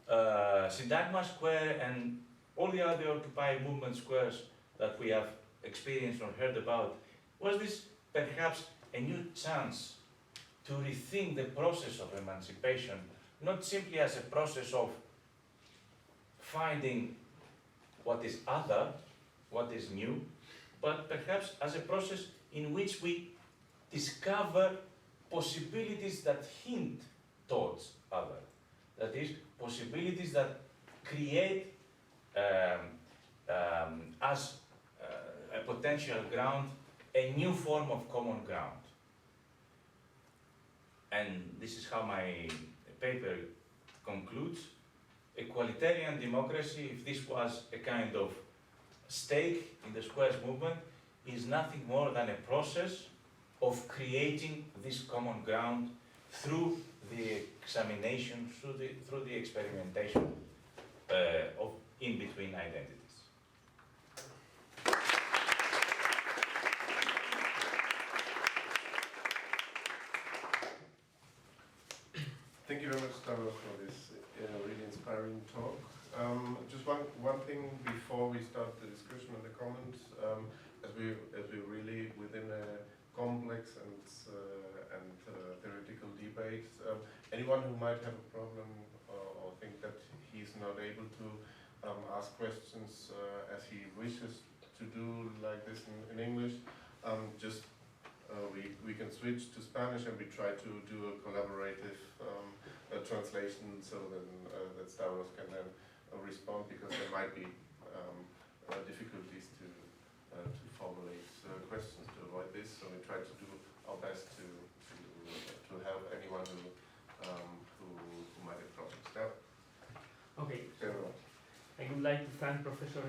Syntagma Square, and all the other Occupy movement squares that we have experienced or heard about, was this perhaps a new chance to rethink the process of emancipation, not simply as a process of finding what is other, what is new, but perhaps as a process in which we discover possibilities that hint towards other. That is, possibilities that create as a potential ground, a new form of common ground. And this is how my paper concludes. Equalitarian democracy, if this was a kind of stake in the squares movement, is nothing more than a process of creating this common ground through the examination, through the experimentation of in-between identities. Thank you very much, Stavros, for this really inspiring talk. Just one thing before we start the discussion and the comments, as we really within a complex and theoretical debate, anyone who might have a problem or think that he's not able to ask questions as he wishes to do like this in English, just we can switch to Spanish and we try to do a collaborative translation so that Stavros can then respond, because there might be difficulties to formulate questions to avoid this. So we try to do our best to help anyone who might have problems. Now, okay. I would like to thank Professor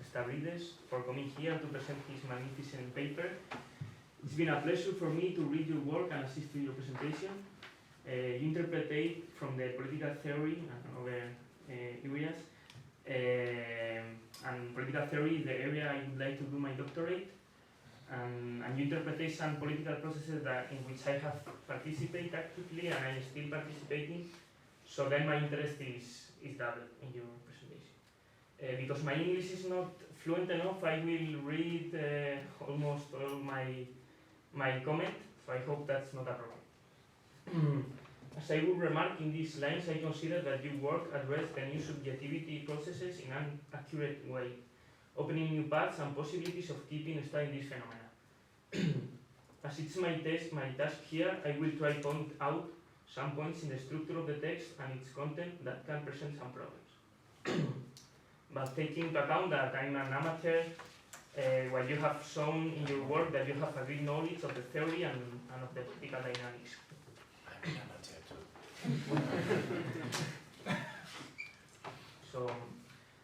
Stavrides for coming here to present his magnificent paper. It's been a pleasure for me to read your work and assist to your presentation. You interpretate from the political theory and other areas, and political theory is the area I would like to do my doctorate, and you interpret some political processes in which I have participated actively and I'm still participating, so then my interest is double in your presentation. Because my English is not fluent enough, I will read almost all my comment, so I hope that's not a problem. As I would remark in these lines, I consider that your work addressed the new subjectivity processes in an accurate way, opening new paths and possibilities of keeping studying these phenomena. As it's my task here, I will try to point out some points in the structure of the text and its content that can present some problems. But taking into account that I'm an amateur, what you have shown in your work that you have a great knowledge of the theory and of the political dynamics. I'm an amateur too. So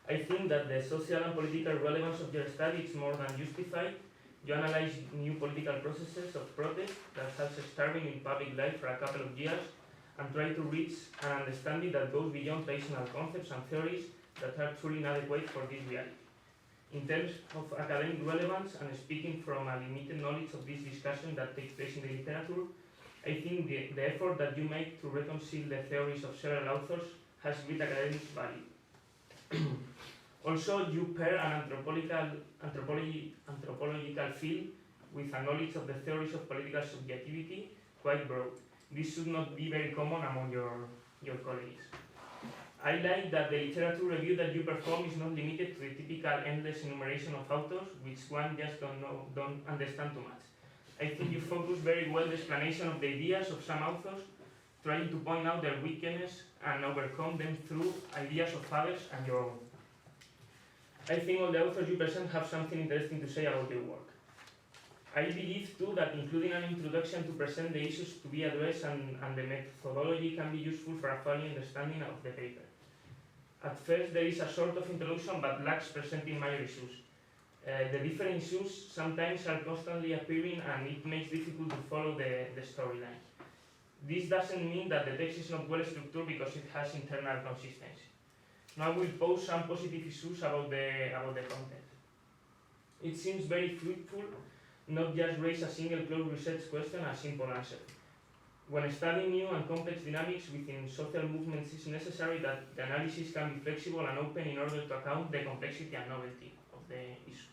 I think that the social and political relevance of your study is more than justified. You analyze new political processes of protest that has starving in public life for a couple of years and try to reach an understanding that goes beyond traditional concepts and theories that are truly inadequate for this reality. In terms of academic relevance and speaking from a limited knowledge of this discussion that takes place in the literature, I think the effort that you make to reconcile the theories of several authors has great academic value. Also, you pair an anthropological field with a knowledge of the theories of political subjectivity quite broad. This should not be very common among your colleagues. I like that the literature review that you perform is not limited to the typical endless enumeration of authors, which one just don't understand too much. I think you focus very well the explanation of the ideas of some authors, trying to point out their weaknesses and overcome them through ideas of others and your own. I think all the authors you present have something interesting to say about your work. I believe too that including an introduction to present the issues to be addressed and the methodology can be useful for a full understanding of the paper. At first there is a sort of introduction but lacks presenting major issues. The different issues sometimes are constantly appearing and it makes it difficult to follow the storyline. This doesn't mean that the text is not well structured because it has internal consistency. Now I will pose some positive issues about the content. It seems very fruitful, not just raise a single closed research question and a simple answer. When studying new and complex dynamics within social movements, it's necessary that the analysis can be flexible and open in order to account the complexity and novelty of the issue.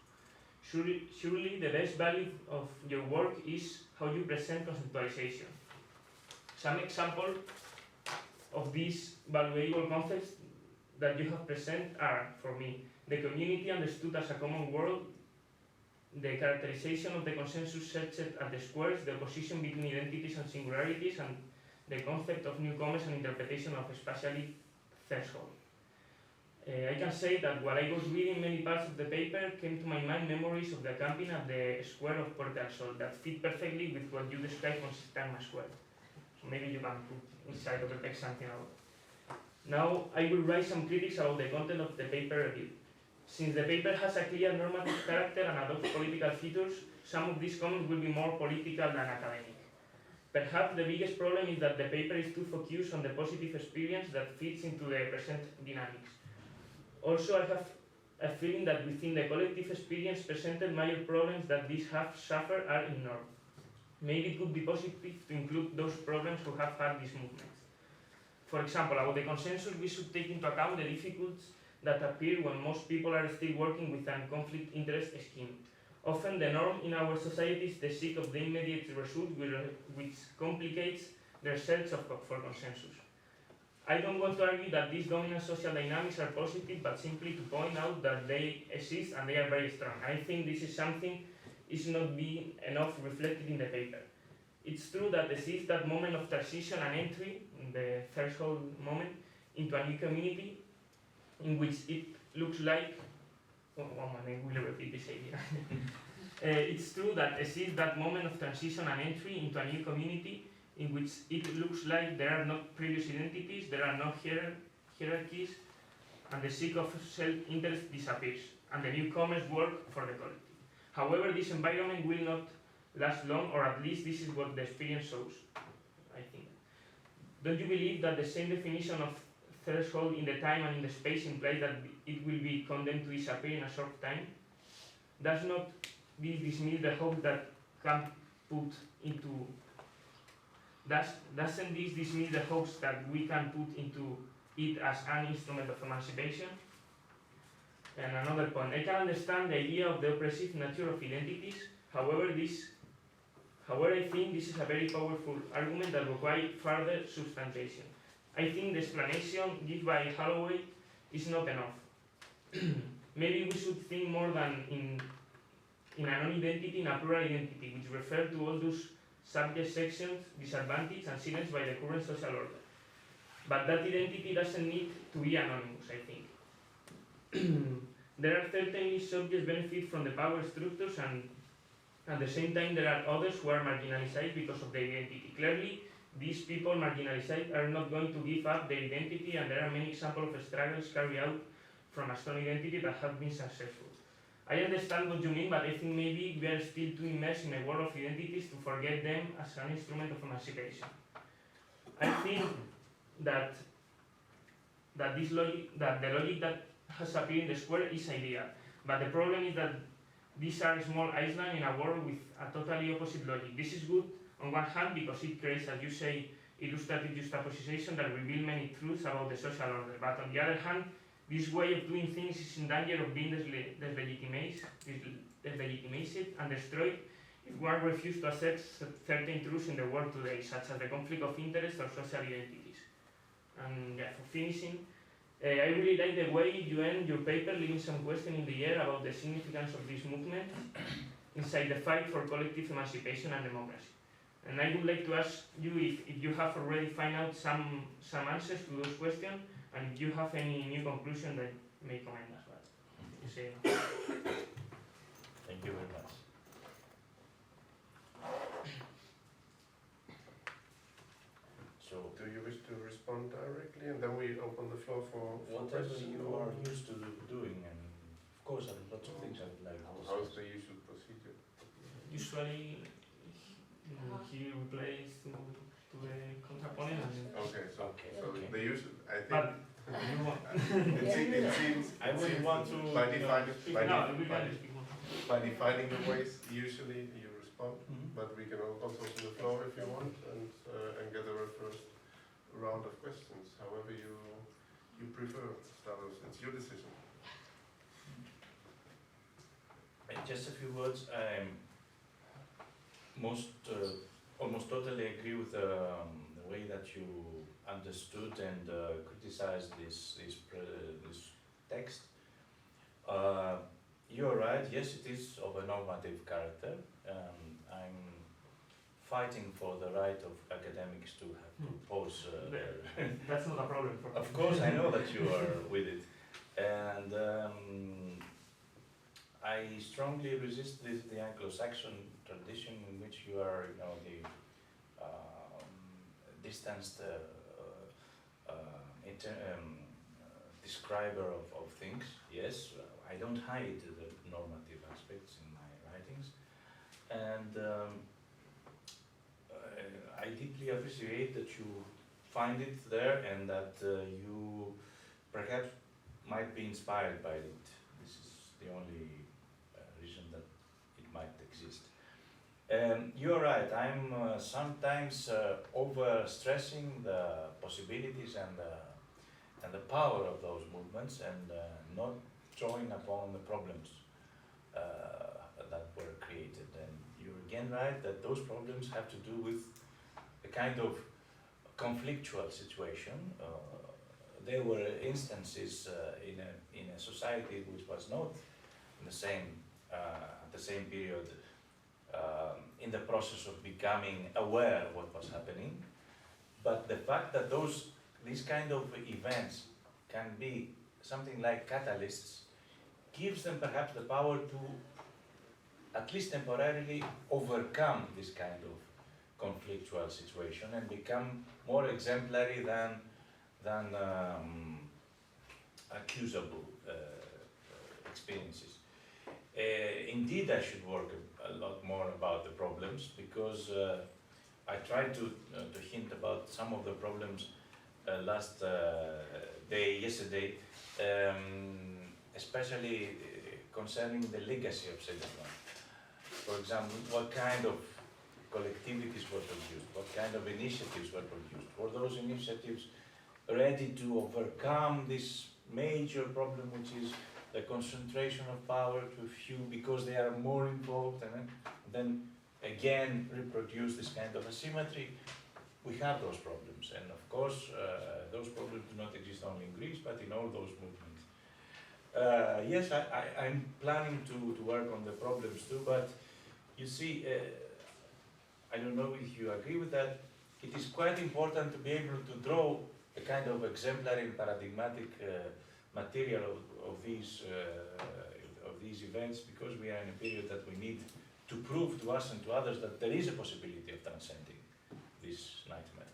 Surely the best value of your work is how you present conceptualization. Some examples of these valuable concepts that you have presented are, for me, the community understood as a common world, the characterization of the consensus searched at the squares, the opposition between identities and singularities, and the concept of newcomers and interpretation of spatially threshold. I can say that while I was reading many parts of the paper, came to my mind memories of the camping at the square of Puerto del Sol that fit perfectly with what you described on Sistema Square. So maybe you can put inside of the text something about it. Now I will write some critics about the content of the paper review. Since the paper has a clear normative character and adopts political features, some of these comments will be more political than academic. Perhaps the biggest problem is that the paper is too focused on the positive experience that fits into the present dynamics. Also, I have a feeling that within the collective experience presented, major problems that these have suffered are ignored. Maybe it would be positive to include those problems who have had these movements. For example, about the consensus, we should take into account the difficulties that appear when most people are still working with a conflict interest scheme. Often the norm in our society is the seek of the immediate result, which complicates the search for consensus. I don't want to argue that these dominant social dynamics are positive, but simply to point out that they exist and they are very strong. I think this is something is not being enough reflected in the paper. It's true that exists that moment of transition and entry, the threshold moment, into a new community in which it looks like, I will repeat this idea. It's true that exists that moment of transition and entry into a new community in which it looks like there are no previous identities, there are no hierarchies, and the seek of self-interest disappears, and the newcomers work for the collective. However, this environment will not last long, or at least this is what the experience shows, I think. Don't you believe that the same definition of threshold in the time and in the space implies that it will be condemned to disappear in a short time? Does not this dismiss the hope that can put into doesn't this dismiss the hopes that we can put into it as an instrument of emancipation? And another point, I can understand the idea of the oppressive nature of identities. However, I think this is a very powerful argument that requires further substantiation. I think the explanation given by Holloway is not enough. Maybe we should think more than in a non-identity, in a plural identity, which refers to all those subject sections, disadvantaged and silenced by the current social order. But that identity doesn't need to be anonymous, I think. There are certainly subjects benefit from the power structures, and at the same time there are others who are marginalized because of their identity. Clearly, these people marginalized are not going to give up their identity, and there are many examples of struggles carried out from a strong identity that have been successful. I understand what you mean, but I think maybe we are still too immersed in a world of identities to forget them as an instrument of emancipation. I think that the logic that has appeared in the square is ideal, but the problem is that these are small islands in a world with a totally opposite logic. This is good on one hand because it creates, as you say, illustrative juxtaposition that reveal many truths about the social order, but on the other hand, this way of doing things is in danger of being deslegitimized and destroyed if one refuses to accept certain truths in the world today, such as the conflict of interest or social identities. And yeah, for finishing, I really like the way you end your paper leaving some question in the air about the significance of this movement inside the fight for collective emancipation and democracy. And I would like to ask you if you have already found out some answers to those questions, and if you have any new conclusion that may comment as well. You say. Thank you very much. So, Do you wish to respond directly, and then we open the floor for whatever questions? you are used to doing, and of course, there are lots of things I would like to How is discuss. the usual procedure? Usually, he replays to the contraponent. Okay, so Okay. the usual, I think. But you want? It seems. I wouldn't want to. By you know, defining, speak by, No, de- we by, can de- speak more. by defining the ways, usually you respond, Mhm. but we can also open the floor if you want and gather a first round of questions, however you prefer, Stavros. It's your decision. Just a few words. Almost totally agree with the way that you understood and criticized this text. You're right. Yes, it is of a normative character. I'm fighting for the right of academics to have to pose. That's not a problem for me. Of course, I know that you are with it, and I strongly resist the Anglo-Saxon tradition in which you are, the distanced describer of things. Yes, I don't hide the normative aspects in my writings, and I deeply appreciate that you find it there and that you perhaps might be inspired by it. This is the only reason that it might exist. You're right, I'm sometimes over-stressing the possibilities and the power of those movements and not drawing upon the problems that were created. And you're again right that those problems have to do with a kind of conflictual situation. There were instances in a society which was not in the same at the same period in the process of becoming aware of what was happening, but the fact that these kind of events can be something like catalysts gives them perhaps the power to at least temporarily overcome this kind of conflictual situation and become more exemplary than accusable experiences. Indeed, I should work a lot more about the problems because I tried to hint about some of the problems yesterday, especially concerning the legacy of Sedefon. For example, what kind of collectivities were produced, what kind of initiatives were produced. Were those initiatives ready to overcome this major problem, which is the concentration of power to a few because they are more involved, and then again reproduce this kind of asymmetry? We have those problems, and of course those problems do not exist only in Greece, but in all those movements. Yes, I'm planning to work on the problems too, but you see, I don't know if you agree with that, it is quite important to be able to draw a kind of exemplary and paradigmatic material of these events, because we are in a period that we need to prove to us and to others that there is a possibility of transcending this nightmare.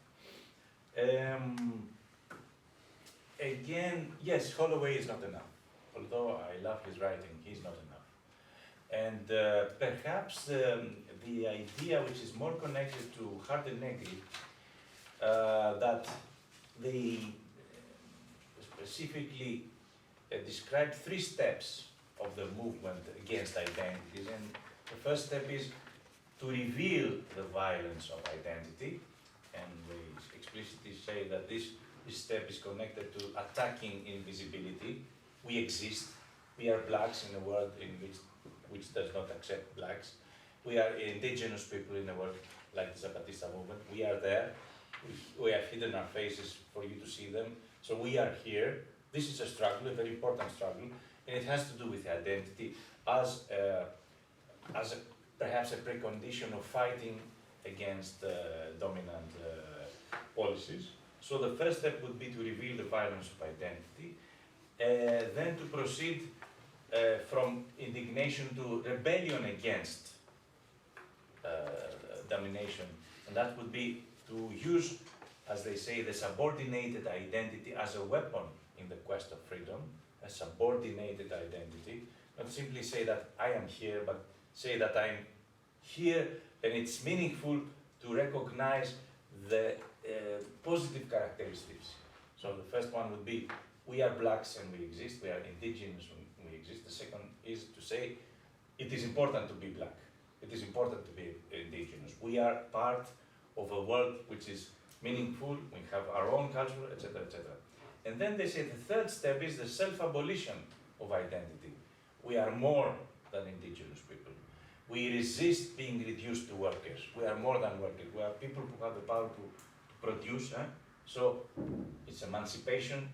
Again, yes, Holloway is not enough. Although I love his writing, he's not enough. And perhaps the idea which is more connected to Hardenegri, that they specifically described 3 steps of the movement against identities. And the first step is to reveal the violence of identity, and they explicitly say that this step is connected to attacking invisibility. We exist. We are blacks in a world which does not accept blacks. We are indigenous people in a world like the Zapatista movement. We are there. We have hidden our faces for you to see them. So we are here. This is a struggle, a very important struggle, and it has to do with identity as perhaps a precondition of fighting against dominant policies. So the first step would be to reveal the violence of identity, then to proceed from indignation to rebellion against domination, and that would be to use, as they say, the subordinated identity as a weapon in the quest of freedom, a subordinated identity. Not simply say that I am here, but say that I'm here, and it's meaningful to recognize the positive characteristics. So the first one would be, we are blacks and we exist, we are indigenous and we exist. The second is to say, it is important to be black, it is important to be indigenous. We are part of a world which is meaningful, we have our own culture, etc., etc. And then they say the third step is the self-abolition of identity. We are more than indigenous people. We resist being reduced to workers. We are more than workers. We are people who have the power to produce. So it's emancipation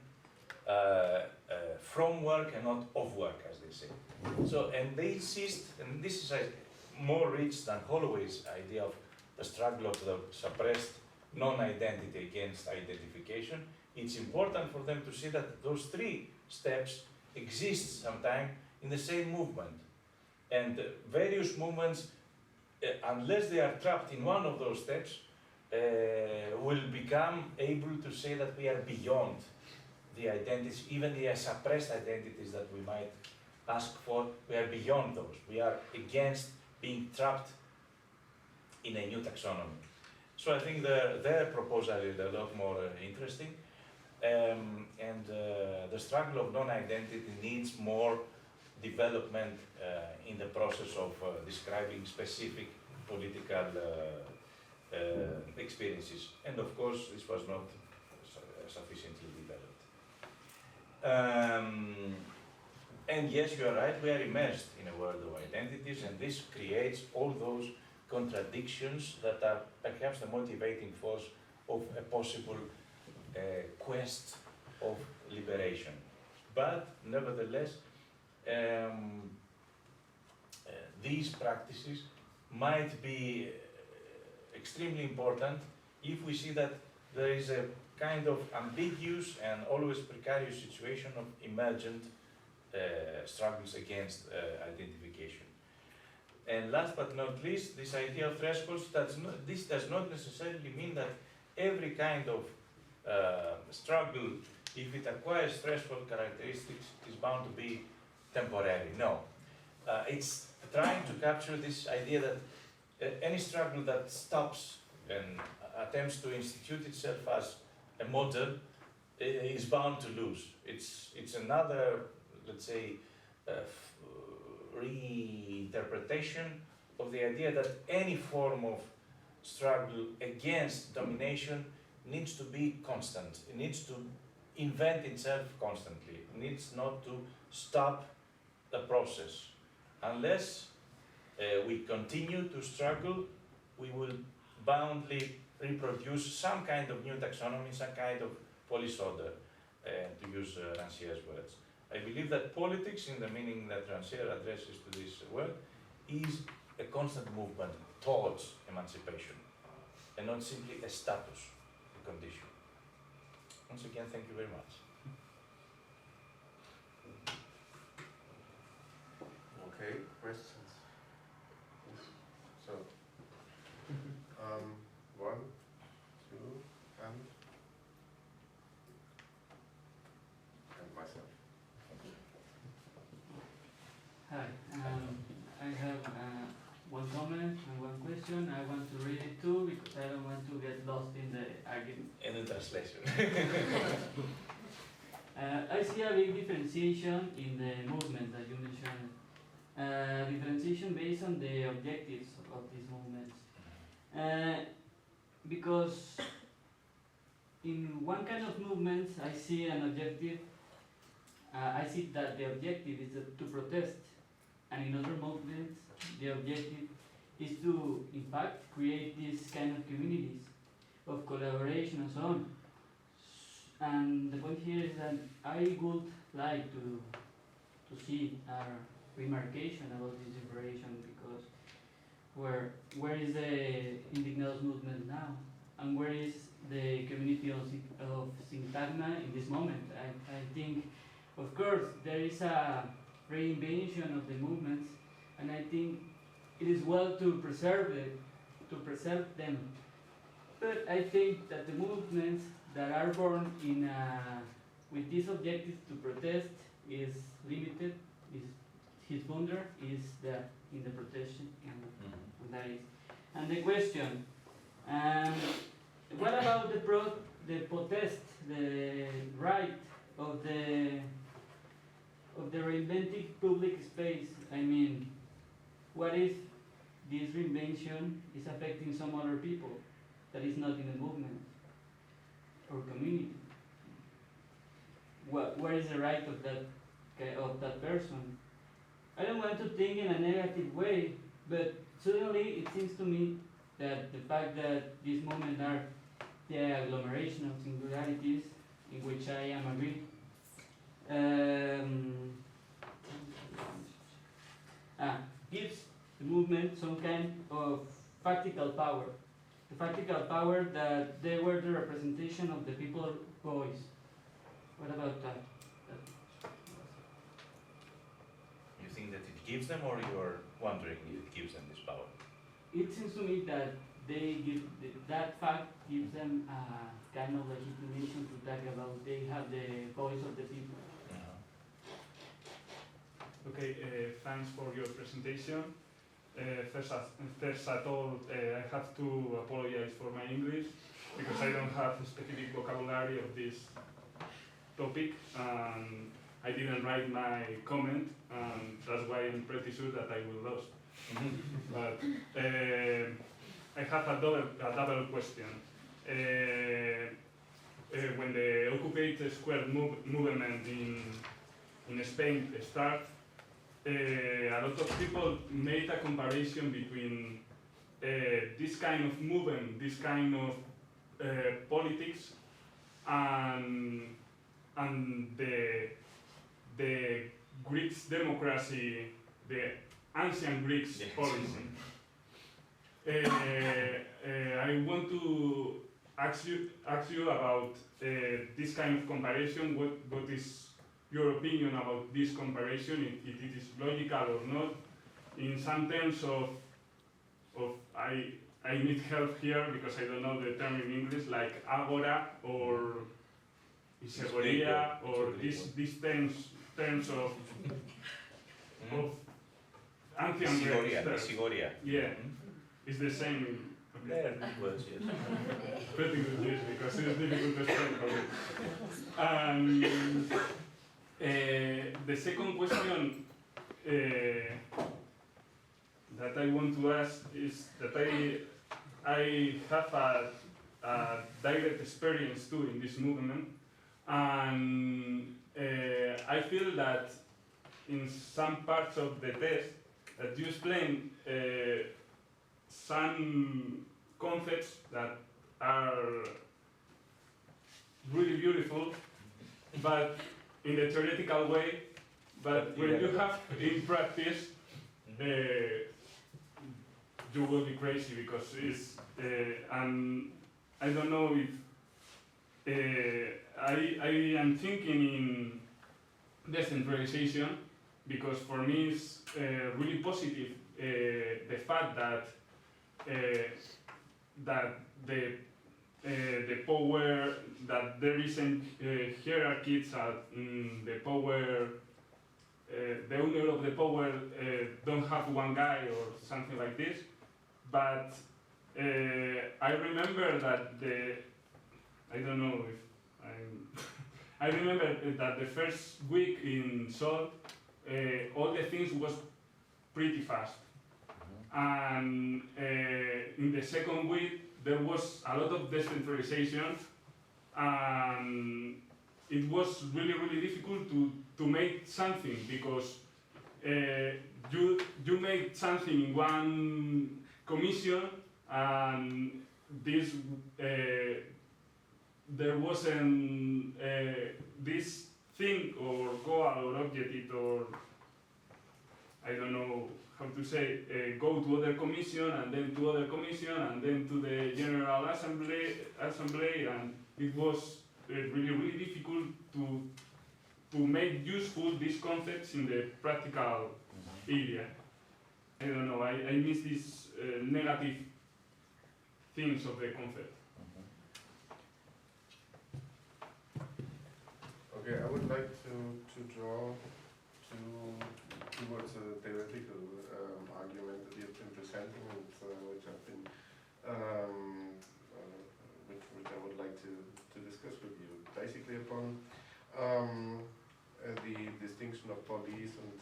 from work and not of work, as they say. So, and they insist, and this is more rich than Holloway's idea of the struggle of the suppressed non-identity against identification. It's important for them to see that those 3 steps exist sometime in the same movement. And various movements, unless they are trapped in one of those steps, will become able to say that we are beyond the identities, even the suppressed identities that we might ask for. We are beyond those. We are against being trapped in a new taxonomy. So I think their proposal is a lot more interesting. The struggle of non-identity needs more development in the process of describing specific political experiences. And of course, this was not sufficiently developed. And yes, you are right, we are immersed in a world of identities, and this creates all those contradictions that are perhaps the motivating force of a possible quest of liberation. But nevertheless, these practices might be extremely important if we see that there is a kind of ambiguous and always precarious situation of emergent struggles against identification. And last but not least, this idea of thresholds, this does not necessarily mean that every kind of struggle, if it acquires threshold characteristics, is bound to be temporary. No. It's trying to capture this idea that any struggle that stops and attempts to institute itself as a model is bound to lose. It's another, let's say, reinterpretation of the idea that any form of struggle against domination needs to be constant. It needs to invent itself constantly. It needs not to stop the process. Unless we continue to struggle, we will boundly reproduce some kind of new taxonomy, some kind of police order, to use Rancier's words. I believe that politics, in the meaning that Rancière addresses to this word, is a constant movement towards emancipation, and not simply a status, a condition. Once again, thank you very much. Okay, questions? So, one, two, and myself. Hi, I have one comment and one question. I want to read it too because I don't want to get lost in the argument. And the translation. I see a big differentiation in the movement that you mentioned. Differentiation based on the objectives of these movements. Because in one kind of movements, I see an objective. I see that the objective is to protest, and in other movements, the objective is to, in fact, create these kind of communities of collaboration and so on. And the point here is that I would like to see a remarcation about this separation, because where is the Indignados movement now, and where is the community of Syntagma in this moment? I think, of course, there is a reinvention of the movements, and I think it is well to preserve them. But I think that the movements that are born in with this objective to protest is limited. His wonder is there in the protection, and that is. And the question, what about the protest, the right of the reinventing public space? I mean, what if this reinvention is affecting some other people that is not in the movement or community? Where is the right of that person? I don't want to think in a negative way, but suddenly it seems to me that the fact that these movements are the agglomeration of singularities, in which I am agreed, gives the movement some kind of factical power. The factical power that they were the representation of the people's voice. What about that? You think that it gives them, or you're wondering if it gives them this power? It seems to me that that fact gives them a kind of legitimation to talk about. They have the voice of the people. Okay, thanks for your presentation. First at all, I have to apologize for my English because I don't have a specific vocabulary of this topic. I didn't write my comment, and that's why I'm pretty sure that I will lose. But I have a double question. When the Occupy Square movement in Spain started, a lot of people made a comparison between this kind of movement, this kind of politics, and the Greeks democracy, the ancient Greeks policy. I want to ask you about this kind of comparison. What is your opinion about this comparison? If it is logical or not? In some terms of I need help here because I don't know the term in English, like agora or isegoria, or these terms of ancient Greeks. Yeah, it's the same. Yeah, words, yes. Pretty good, yes, because it's difficult to explain for me. The second question that I want to ask is that I have a direct experience too in this movement, and I feel that in some parts of the test that you explain some concepts that are really beautiful, but in the theoretical way, but when you have in practice, you will be crazy because it's, and I don't know if, I am thinking in decentralization because for me it's really positive the fact that that the power, that there isn't hierarchies at the power, the owner of the power don't have one guy or something like this, but I remember that I don't know if I'm I remember that the first week in Sol, all the things was pretty fast. And in the second week, there was a lot of decentralization, and it was really, really difficult to make something because you made something in one commission, and this there wasn't this thing or goal or objective or I don't know how to say, go to other commission and then to other commission and then to the General Assembly, and it was really, really difficult to make useful these concepts in the practical area. I don't know, I miss these negative things of the concept. Okay, I would like to draw towards a theoretical argument that you've been presenting, and which I've been, which I would like to discuss with you. Basically, upon the distinction of police and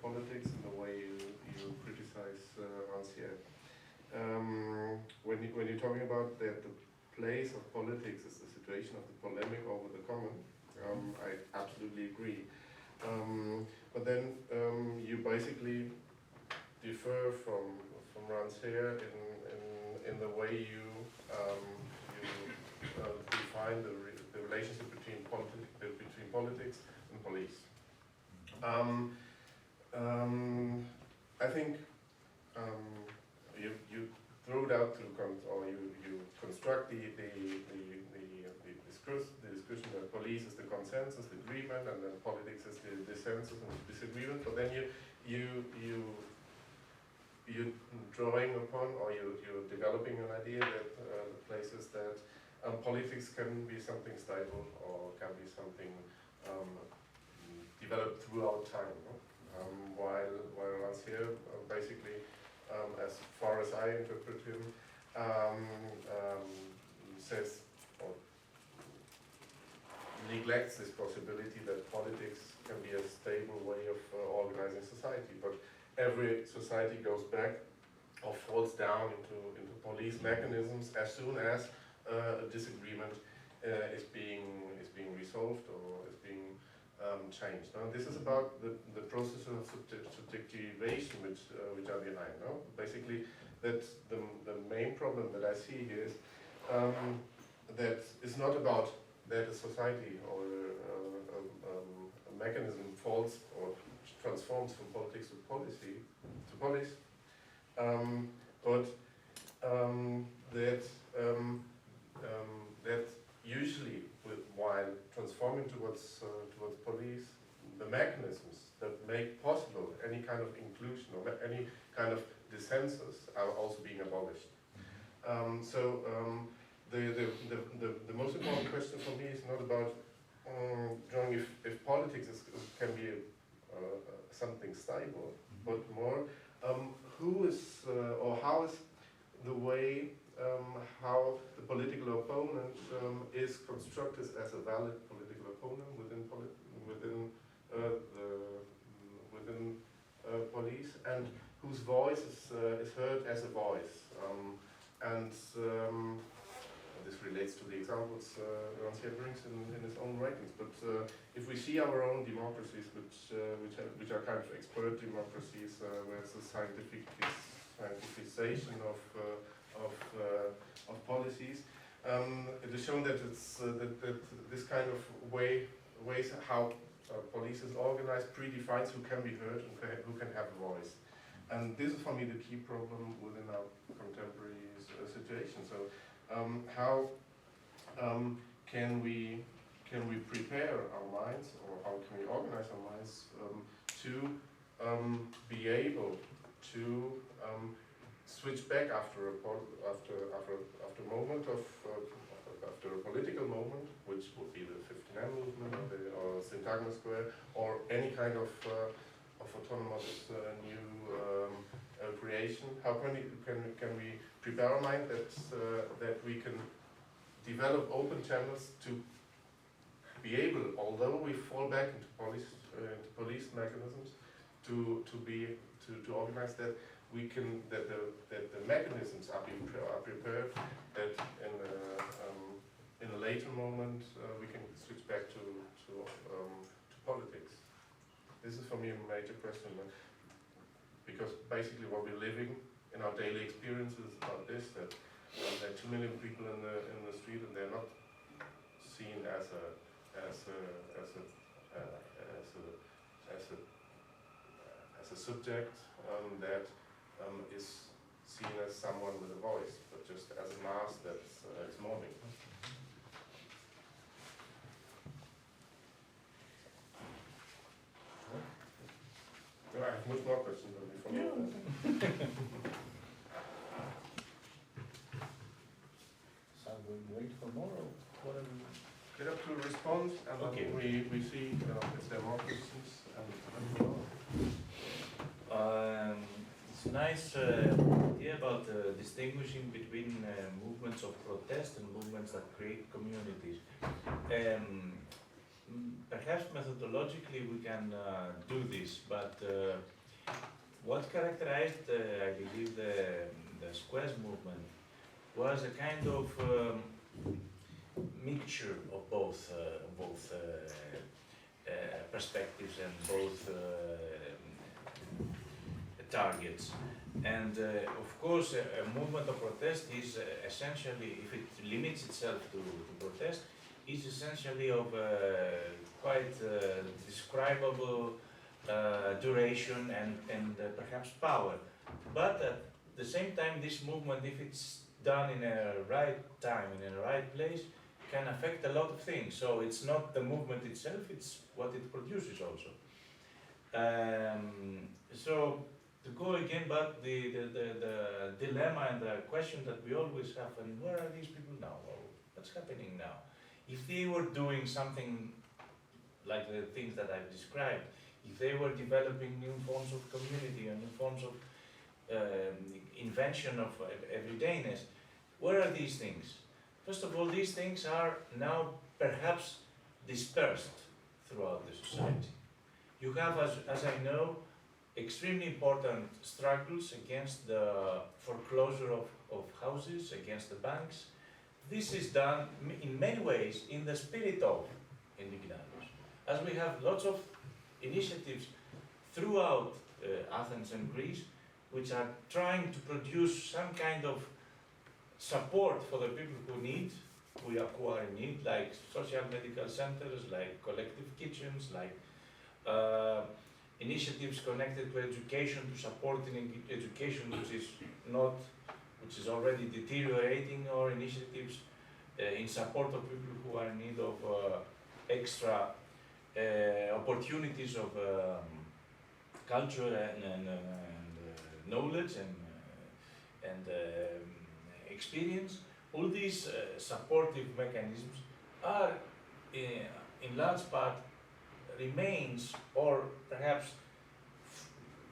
politics and the way you criticize Rancière. When you're talking about that the place of politics is the situation of the polemic over the common, I absolutely agree. But then you basically differ from Rancière in the way you define the relationship between politics and police. I think you throw it out to you construct the discussion that police is the consensus, the agreement, and then politics is the dissensus and the disagreement. But then you're drawing upon, or you're developing an idea that the places that politics can be something stable or can be something developed throughout time. No? While Rancière basically as far as I interpret him, says or neglects this possibility that politics can be a stable way of organizing society. But every society goes back or falls down into police mechanisms as soon as a disagreement is being resolved or is being changed. Now, this is about the process of subjectivation which are behind. No, basically, that the main problem that I see here is that it's not about that a society or a mechanism falls or transforms from politics to policy to police, but that usually, while transforming towards police, the mechanisms that make possible any kind of inclusion or any kind of dissensus are also being abolished. The most important question for me is not about drawing if politics can be something stable, but more who is or how is the way how the political opponent is constructed as a valid political opponent within police, and whose voice is heard as a voice. This relates to the examples Rancière brings in his own writings. But if we see our own democracies, which are kind of expert democracies, where it's a scientificization of policies, it is shown that it's that this kind of ways how police is organized predefines who can be heard and who can have a voice. And this is for me the key problem within our contemporary situation. So how can we prepare our minds, or how can we organize our minds to be able to switch back after a moment of after a political moment, which would be the 59 movement or Syntagma Square, or any kind of autonomous new creation. How can we prepare our mind that we can develop open channels to be able, although we fall back into police mechanisms, to organize that we can that the mechanisms are prepared, that in a later moment we can switch back to politics. This is for me a major question, because basically what we're living in our daily experiences about this, that there are 2 million people in the street, and they're not seen as a subject that is seen as someone with a voice, but just as a mass that's moving. I have much more questions before. So we wait for more, or whatever. Get up to respond, and Okay. then we see if there are more questions. It's nice idea about distinguishing between movements of protest and movements that create communities. Perhaps methodologically we can do this, but what characterized, I believe, the Squares movement was a kind of mixture of both perspectives and both targets. And of course, a movement of protest is essentially, if it limits itself to protest, is essentially of quite describable duration and perhaps power. But at the same time, this movement, if it's done in a right time, in a right place, can affect a lot of things. So it's not the movement itself, it's what it produces also. So to go again back, the dilemma and the question that we always have, and where are these people now? Well, what's happening now? If they were doing something like the things that I've described, if they were developing new forms of community and new forms of invention of everydayness. Where are these things? First of all, these things are now perhaps dispersed throughout the society. You have, as I know, extremely important struggles against the foreclosure of houses, against the banks. This is done in many ways in the spirit of Indignados, as we have lots of initiatives throughout Athens and Greece which are trying to produce some kind of support for the people who are in need, like social medical centers, like collective kitchens, like initiatives connected to education, to supporting education which is already deteriorating, or initiatives in support of people who are in need of extra opportunities of culture and knowledge and experience. All these supportive mechanisms are in large part remains, or perhaps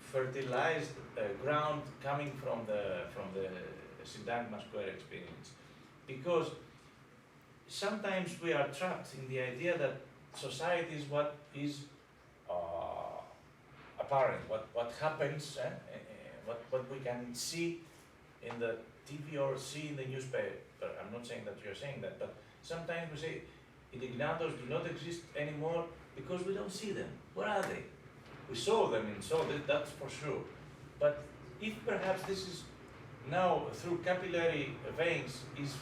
fertilized ground coming from the Syntagma Square experience, because sometimes we are trapped in the idea that society is what is apparent, what happens, what we can see in the TV or see in the newspaper. I'm not saying that you're saying that, but sometimes we say Indignados do not exist anymore because we don't see them. Where are they? We saw them in Solid, that's for sure. But if perhaps this is now through capillary veins is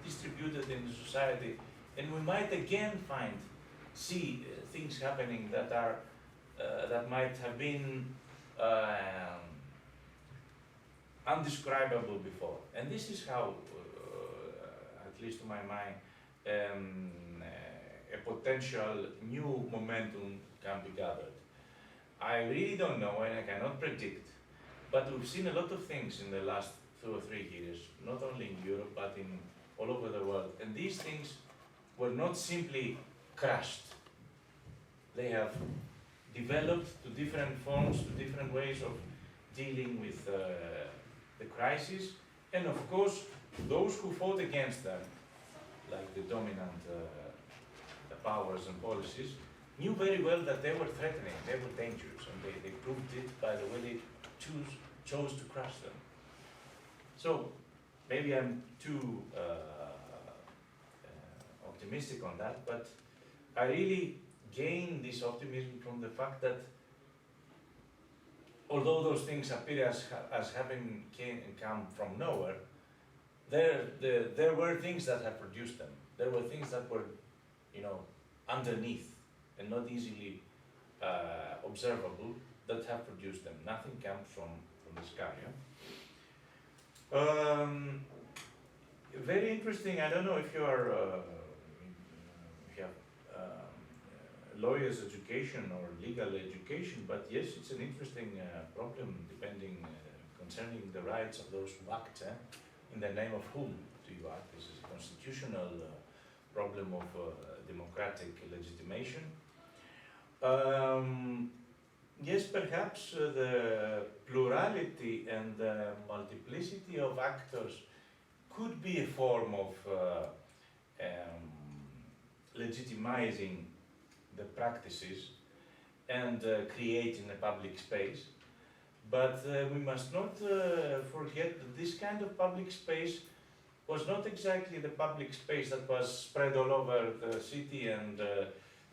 distributed in the society, and we might again see things happening that are that might have been undescribable before. And this is how, at least to my mind, a potential new momentum can be gathered. I really don't know, and I cannot predict, but we've seen a lot of things in the last 2 or 3 years, not only in Europe, but in all over the world. And these things were not simply crushed. They have developed to different forms, to different ways of dealing with the crisis. And of course, those who fought against them, like the dominant powers and policies, knew very well that they were threatening, they were dangerous, and they proved it by the way they chose to crush them. So maybe I'm too optimistic on that, but I really gain this optimism from the fact that although those things appear as having come from nowhere, there were things that have produced them. There were things that were, underneath and not easily observable that have produced them. Nothing comes from the sky. Yeah? Very interesting. I don't know if you are if you have lawyer's education or legal education, but yes, it's an interesting problem depending concerning the rights of those who act. In the name of whom do you act? This is a constitutional problem of democratic legitimation. Yes, perhaps the plurality and the multiplicity of actors could be a form of legitimizing the practices and creating a public space. But we must not forget that this kind of public space was not exactly the public space that was spread all over the city and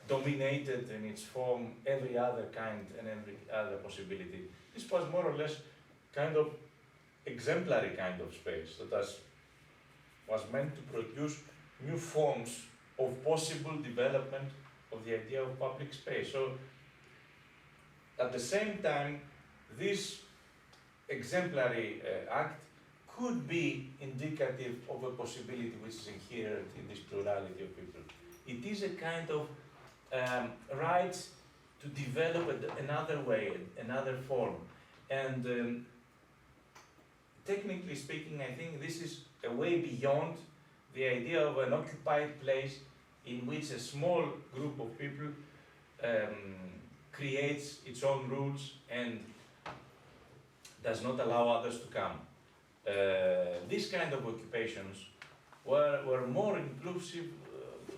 dominated in its form every other kind and every other possibility. This was more or less kind of exemplary kind of space that was meant to produce new forms of possible development of the idea of public space. So at the same time, this exemplary act could be indicative of a possibility which is inherent in this plurality of people. It is a kind of right to develop another way, another form. And technically speaking, I think this is a way beyond the idea of an occupied place in which a small group of people creates its own rules and does not allow others to come. These kind of occupations were more inclusive,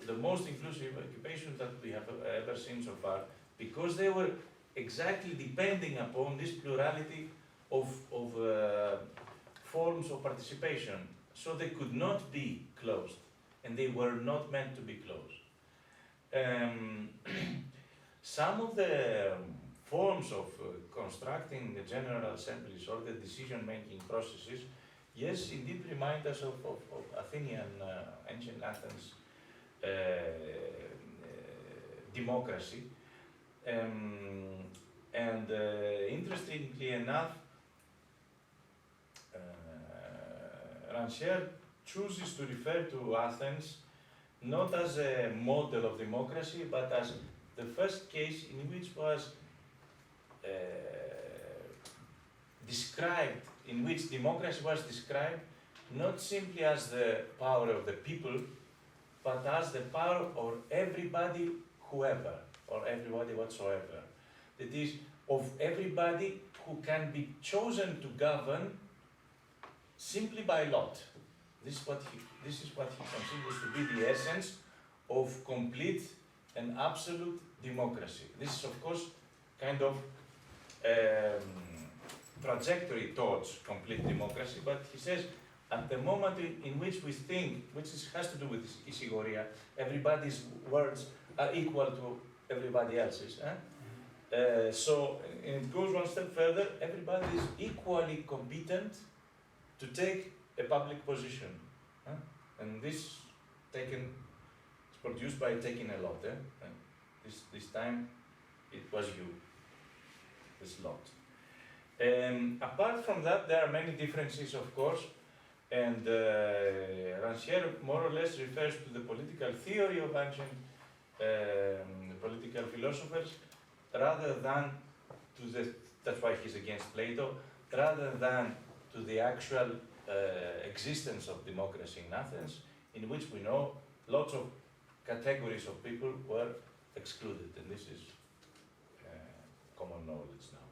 the most inclusive occupations that we have ever seen so far, because they were exactly depending upon this plurality of forms of participation. So they could not be closed, and they were not meant to be closed. Some of the forms of constructing the general assemblies or the decision-making processes, yes, indeed remind us of Athenian, ancient Athens democracy. Interestingly enough, Rancière chooses to refer to Athens not as a model of democracy, but as the first case in which was described, in which democracy was described not simply as the power of the people, but as the power of everybody, whoever, or everybody whatsoever. That is, of everybody who can be chosen to govern simply by lot. This is what he considers to be the essence of complete and absolute democracy. This is, of course, kind of trajectory towards complete democracy, but he says at the moment in which we think, which has to do with isegoria, everybody's words are equal to everybody else's. So it goes one step further, everybody is equally competent to take a public position. And this is produced by taking a lot. This time it was you, this lot. Apart from that, there are many differences, of course, and Rancière more or less refers to the political theory of ancient political philosophers, rather than to the, that's why he's against Plato, rather than to the actual existence of democracy in Athens, in which we know lots of categories of people were excluded, and this is common knowledge now.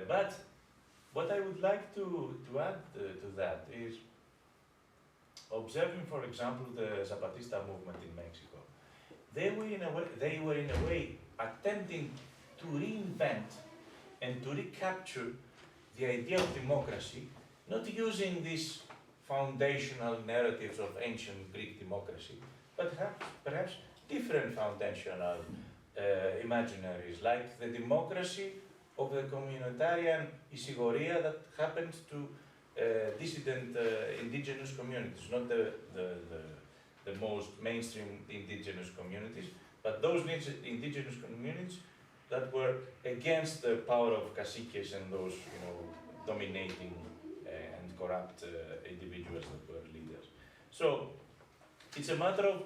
But what I would like to add to that is observing, for example, the Zapatista movement in Mexico. They were in a way attempting to reinvent and to recapture the idea of democracy, not using these foundational narratives of ancient Greek democracy, but perhaps different foundational imaginaries, like the democracy of the communitarian isegoria that happened to dissident indigenous communities, not the most mainstream indigenous communities, but those indigenous communities that were against the power of caciques and those, dominating and corrupt individuals that were leaders. So it's a matter of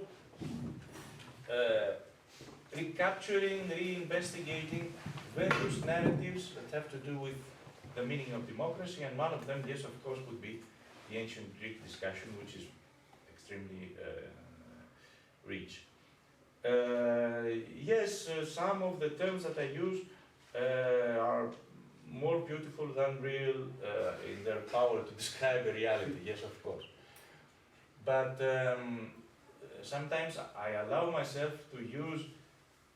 recapturing, reinvestigating various narratives that have to do with the meaning of democracy, and one of them, yes, of course, would be the ancient Greek discussion, which is extremely rich. Yes, some of the terms that I use are more beautiful than real in their power to describe a reality, yes, of course. But sometimes I allow myself to use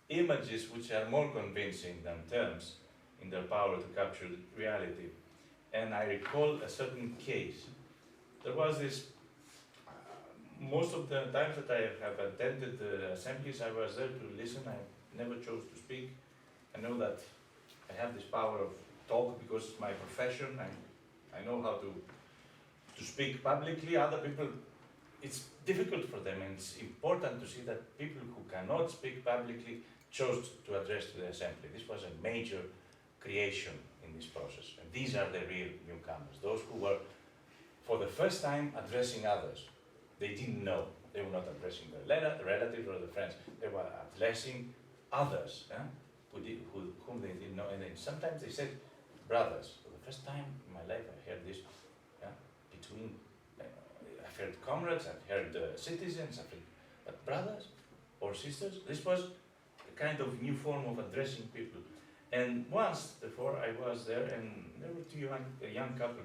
images which are more convincing than terms in their power to capture reality. And I recall a certain case. There was this, most of the times that I have attended the assemblies, I was there to listen. I never chose to speak. I know that I have this power of talk because it's my profession. I know how to speak publicly. Other people, it's difficult for them, and it's important to see that people who cannot speak publicly chose to address the assembly. This was a major creation in this process, and these are the real newcomers, those who were for the first time addressing others. They didn't know, they were not addressing their relatives or their friends, they were addressing others, whom they didn't know, and then sometimes they said brothers. For the first time in my life I heard this between, I've heard comrades, I've heard citizens, but brothers or sisters, this was a kind of new form of addressing people. And once before I was there, and there were a young couple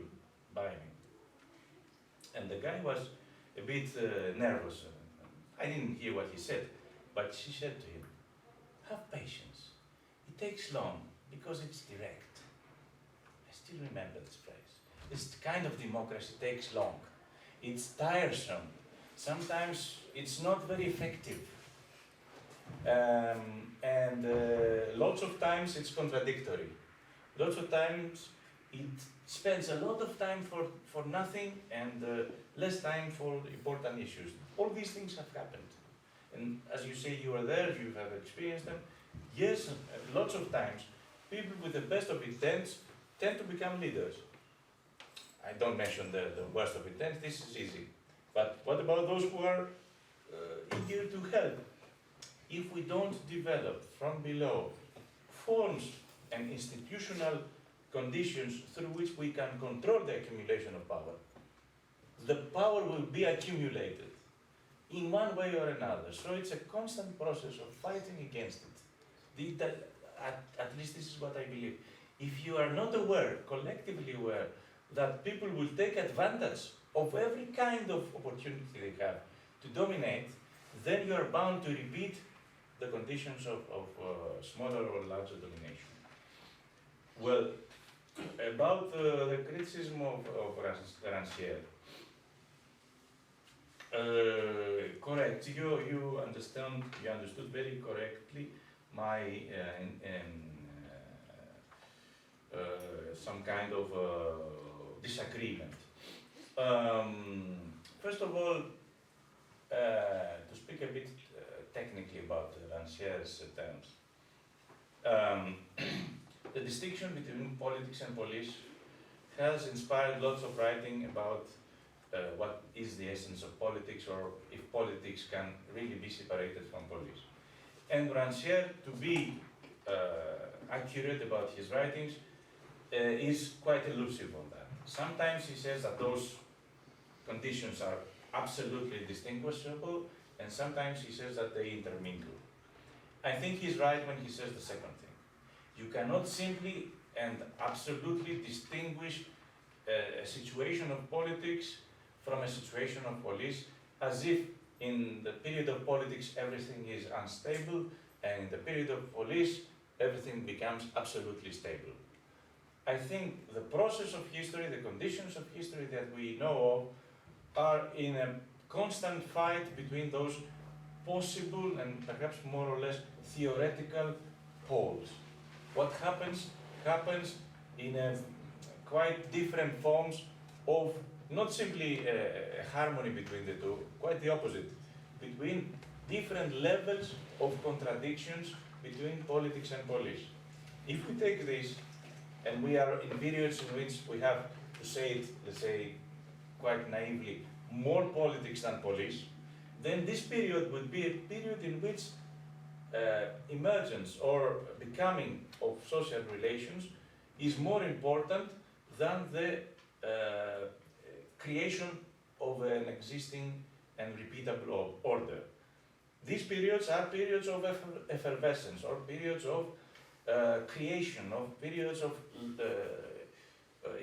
by me. And the guy was a bit nervous. I didn't hear what he said, but she said to him, "Have patience. It takes long because it's direct." I still remember this phrase. This kind of democracy takes long. It's tiresome. Sometimes it's not very effective. And lots of times it's contradictory. Lots of times it spends a lot of time for nothing and less time for important issues. All these things have happened. And as you say, you are there, you have experienced them. Yes, lots of times people with the best of intents tend to become leaders. I don't mention the worst of intents, this is easy. But what about those who are eager to help? If we don't develop from below forms and institutional conditions through which we can control the accumulation of power, the power will be accumulated in one way or another. So it's a constant process of fighting against it. At least this is what I believe. If you are not aware, collectively aware, that people will take advantage of every kind of opportunity they have to dominate, then you are bound to repeat the conditions of smaller or larger domination. Well, about the criticism of Rancière, correct. You understood very correctly my some kind of disagreement. First of all, to speak a bit technically about Rancière's terms, the distinction between politics and police has inspired lots of writing about what is the essence of politics, or if politics can really be separated from police. And Rancière, to be accurate about his writings, is quite elusive on that. Sometimes he says that those conditions are absolutely distinguishable, and sometimes he says that they intermingle. I think he's right when he says the second thing. You cannot simply and absolutely distinguish a situation of politics from a situation of police, as if in the period of politics everything is unstable, and in the period of police everything becomes absolutely stable. I think the process of history, the conditions of history that we know of, are in a constant fight between those possible and perhaps more or less theoretical poles. What happens in a quite different forms of not simply a harmony between the two, quite the opposite, between different levels of contradictions between politics and police. If we take this, and we are in periods in which we have, to say it, let's say, quite naively, more politics than police, then this period would be a period in which emergence or becoming of social relations is more important than the creation of an existing and repeatable order. These periods are periods of effervescence, or periods of creation, of periods of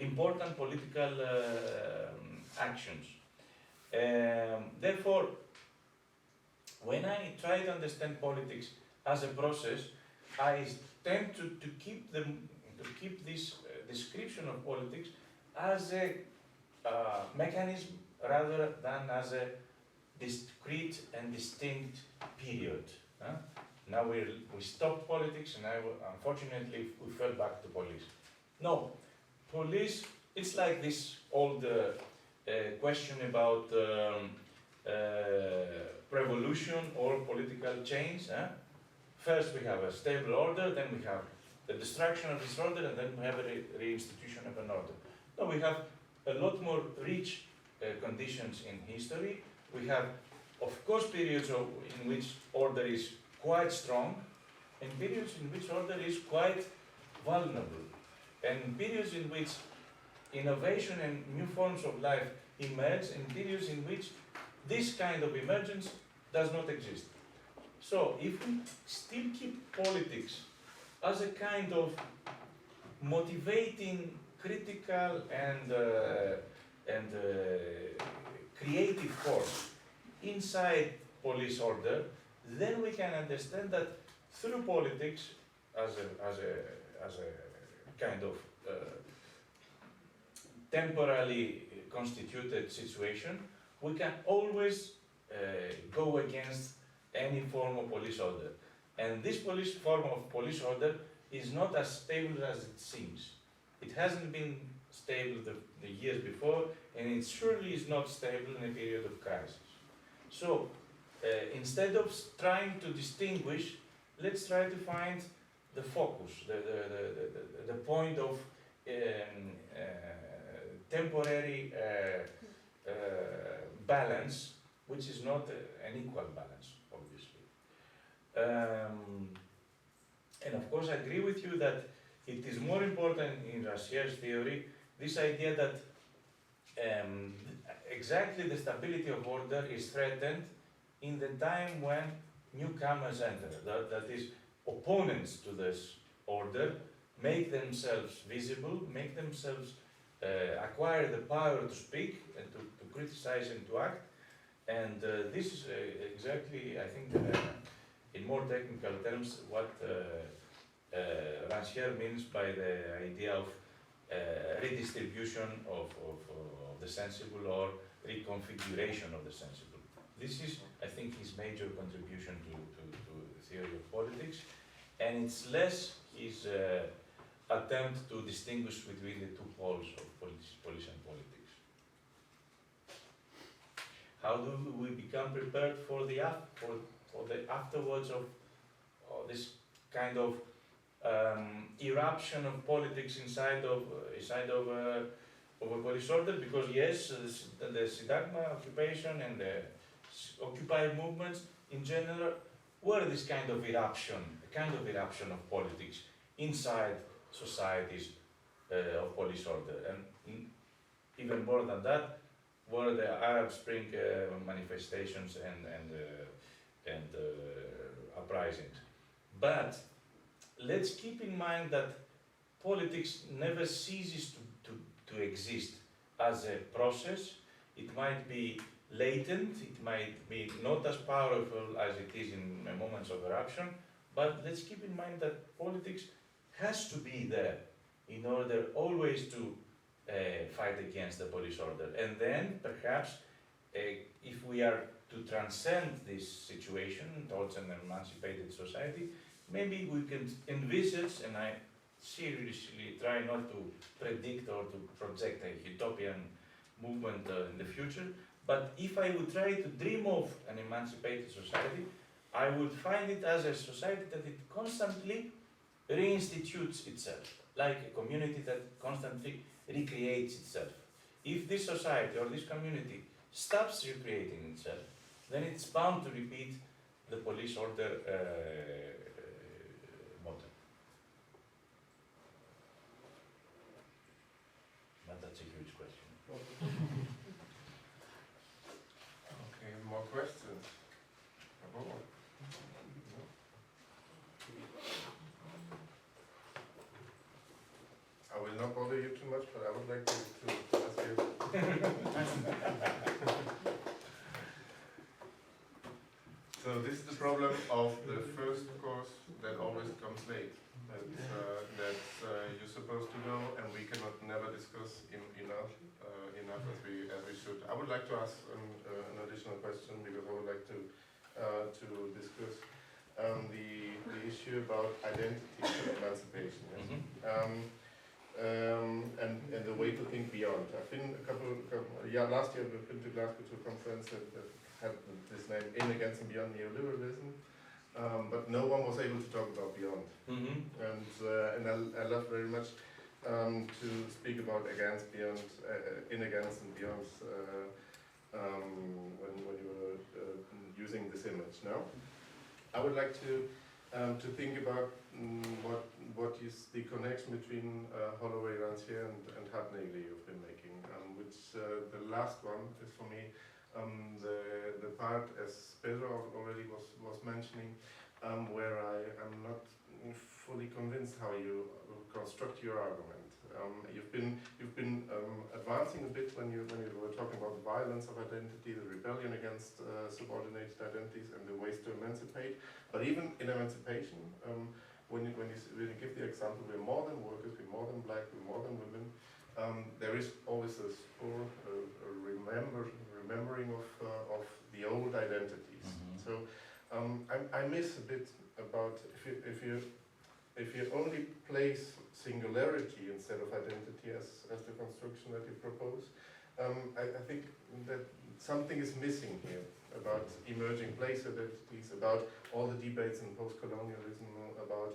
important political actions. Therefore, when I try to understand politics as a process, I tend to keep this description of politics as a mechanism rather than as a discrete and distinct period. Now we stopped politics, and now unfortunately we fell back to police. No, police, it's like this old question about revolution or political change. First we have a stable order, then we have the destruction of this order, and then we have a reinstitution of an order. No, we have a lot more rich conditions in history. We have, of course, periods in which order is quite strong, and periods in which order is quite vulnerable, and periods in which innovation and new forms of life emerge, and periods in which this kind of emergence does not exist. So if we still keep politics as a kind of motivating, critical, and creative force inside police order, then we can understand that through politics, as a kind of temporarily constituted situation, we can always go against any form of police order. And this form of police order is not as stable as it seems. It hasn't been stable the years before, and it surely is not stable in a period of crisis. So, instead of trying to distinguish, let's try to find the focus, the point of temporary balance, which is not an equal balance, obviously. And of course, I agree with you that it is more important in Rancière's theory, this idea that exactly the stability of order is threatened in the time when newcomers enter, that is, opponents to this order make themselves visible, make themselves acquire the power to speak and to criticize and to act. And this is exactly, I think, in more technical terms, what Rancière means by the idea of redistribution of the sensible or reconfiguration of the sensible. This is, I think, his major contribution to the theory of politics, and it's less his attempt to distinguish between the two poles of police and politics. How do we become prepared for the afterwards of this kind of eruption of politics inside of a police order? Because yes, the Syntagma occupation and the Occupy movements in general were this kind of eruption, of politics inside societies of police order, and even more than that, were the Arab Spring manifestations and uprisings. But let's keep in mind that politics never ceases to exist as a process. It might be latent, it might be not as powerful as it is in moments of eruption, but let's keep in mind that politics has to be there in order always to fight against the police order. And then, perhaps, if we are to transcend this situation towards an emancipated society, maybe we can envisage, and I seriously try not to predict or to project a utopian movement in the future, but if I would try to dream of an emancipated society, I would find it as a society that it constantly reinstitutes itself, like a community that constantly recreates itself. If this society or this community stops recreating itself, then it's bound to repeat the police order model. But that's a huge question. Okay, more questions? I will not bother you too much, but I would like to ask you. So this is the problem of the first course that always comes late. That you're supposed to know, and we cannot never discuss enough as we should. I would like to ask an additional question, because I would like to discuss the issue about identity and emancipation. Yes? Mm-hmm. And the way to think beyond. I've been last year we've been to Glasgow to a conference that had this name, In Against and Beyond Neoliberalism, but no one was able to talk about beyond. Mm-hmm. And I love very much to speak about against, beyond, in against and beyond when you were using this image. Now, I would like to think about what is the connection between Holloway, Rancière, and Hartnagel you've been making, which the last one is for me the part, as Pedro already was mentioning, where I am not fully convinced how you construct your argument. You've been advancing a bit when you were talking about the violence of identity, the rebellion against subordinated identities, and the ways to emancipate. But even in emancipation, when you give the example, we're more than workers, we're more than black, we're more than women. There is always a spur, a remembering of the old identities. Mm-hmm. So I miss a bit about if you only place singularity instead of identity as the construction that you propose, I think that something is missing here about emerging place identities, about all the debates in post-colonialism, about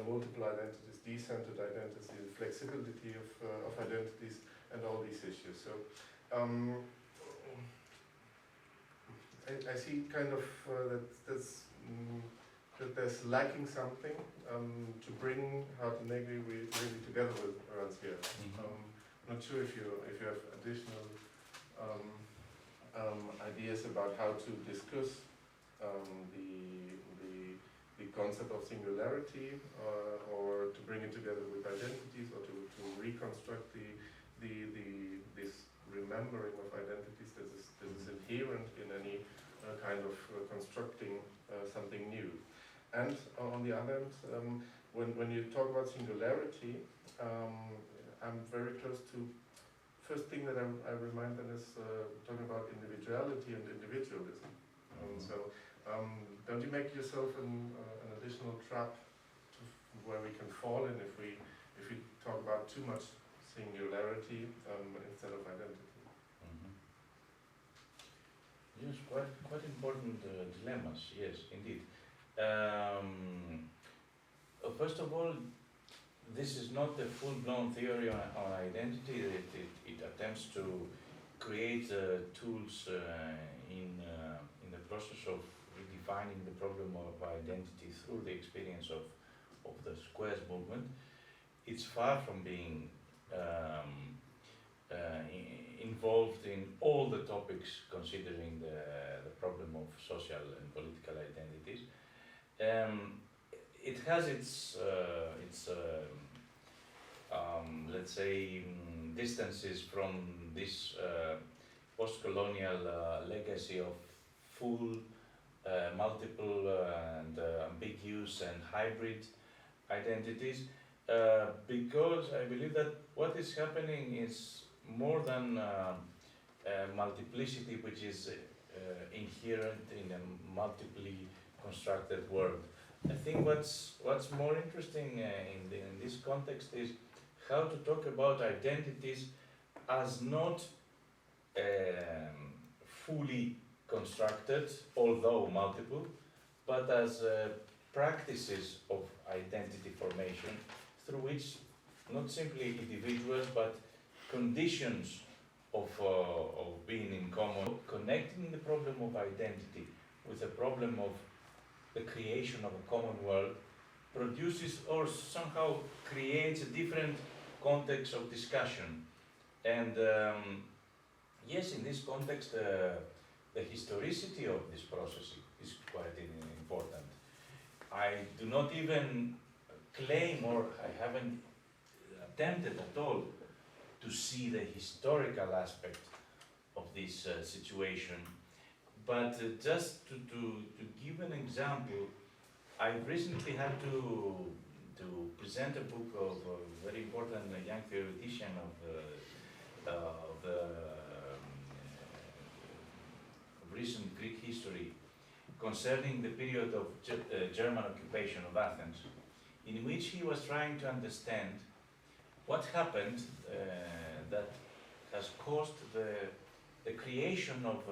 multiple identities, decentered identities, the flexibility of identities, and all these issues. So I see kind of that there's lacking something to bring Hart and Negri really together with us here. I'm not sure if you have additional ideas about how to discuss the concept of singularity, or to bring it together with identities, or to reconstruct this remembering of identities that is inherent in any kind of constructing something new. And on the other hand, when you talk about singularity, I'm very close to, first thing that I remind them is talking about individuality and individualism. So don't you make yourself an additional trap where we can fall in if we talk about too much singularity instead of identity? Mm-hmm. Yes, quite important dilemmas. Yes, indeed. First of all, this is not a full-blown theory on identity. It attempts to create tools in the process of redefining the problem of identity through the experience of the squares movement. It's far from being involved in all the topics considering the problem of social and political identities. It has its let's say, distances from this post-colonial legacy of full, multiple and ambiguous and hybrid identities, because I believe that what is happening is more than multiplicity, which is inherent in a multiply constructed world. I think what's more interesting in this context is how to talk about identities as not fully constructed, although multiple, but as practices of identity formation through which not simply individuals but conditions of being in common, connecting the problem of identity with the problem of the creation of a common world, produces or somehow creates a different context of discussion. And yes, in this context, the historicity of this process is quite important. I do not even claim, or I haven't attempted at all to see the historical aspect of this situation. But just to give an example, I recently had to present a book of a very important young theoretician of the recent Greek history concerning the period of German occupation of Athens, in which he was trying to understand what happened that has caused the creation of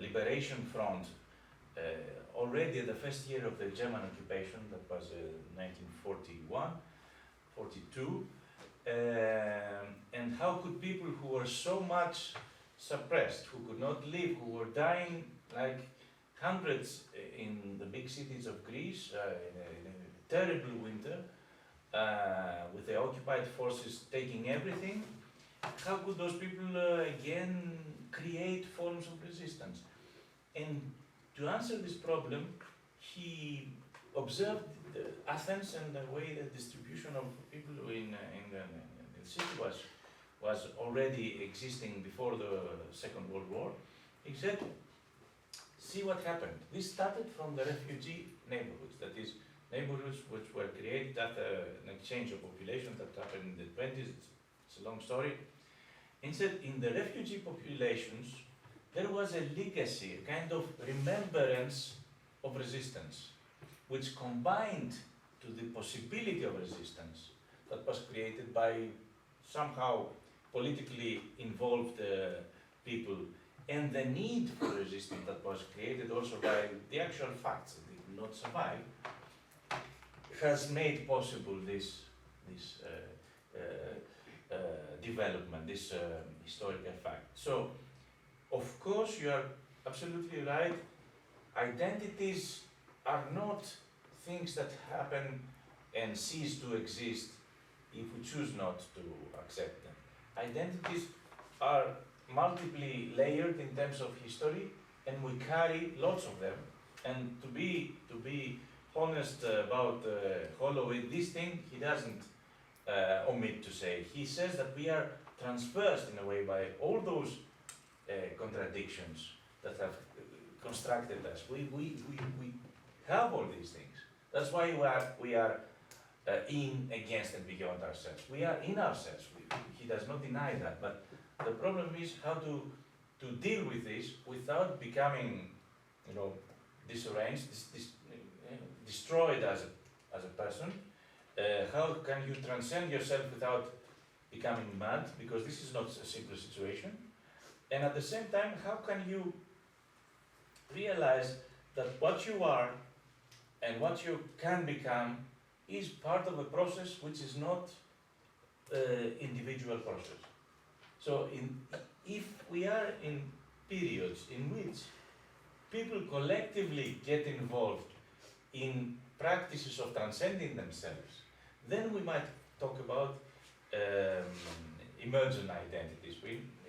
Liberation Front already the first year of the German occupation, that was 1941, 42, and how could people who were so much suppressed, who could not live, who were dying like hundreds in the big cities of Greece in a terrible winter, with the occupied forces taking everything, how could those people again create forms of resistance? And to answer this problem, he observed Athens and the way the distribution of people in the city was already existing before the Second World War. He said, see what happened. This started from the refugee neighborhoods, that is, neighborhoods which were created after an exchange of population that happened in the 20s. It's a long story. He said, in the refugee populations, there was a legacy, a kind of remembrance of resistance, which combined to the possibility of resistance that was created by somehow politically involved people, and the need for resistance that was created also by the actual facts that they could not survive, has made possible this development, this historical fact. So, of course, you are absolutely right. Identities are not things that happen and cease to exist if we choose not to accept them. Identities are multiply layered in terms of history, and we carry lots of them. And to be honest about Holloway, this thing he doesn't omit to say. He says that we are transversed in a way by all those contradictions that have constructed us. We have all these things. That's why we are in, against, and beyond ourselves. We are in ourselves. He does not deny that. But the problem is how to deal with this without becoming, disarranged, destroyed as a person. How can you transcend yourself without becoming mad? Because this is not a simple situation. And at the same time, how can you realize that what you are and what you can become is part of a process which is not individual process. So if we are in periods in which people collectively get involved in practices of transcending themselves, then we might talk about emergent identities.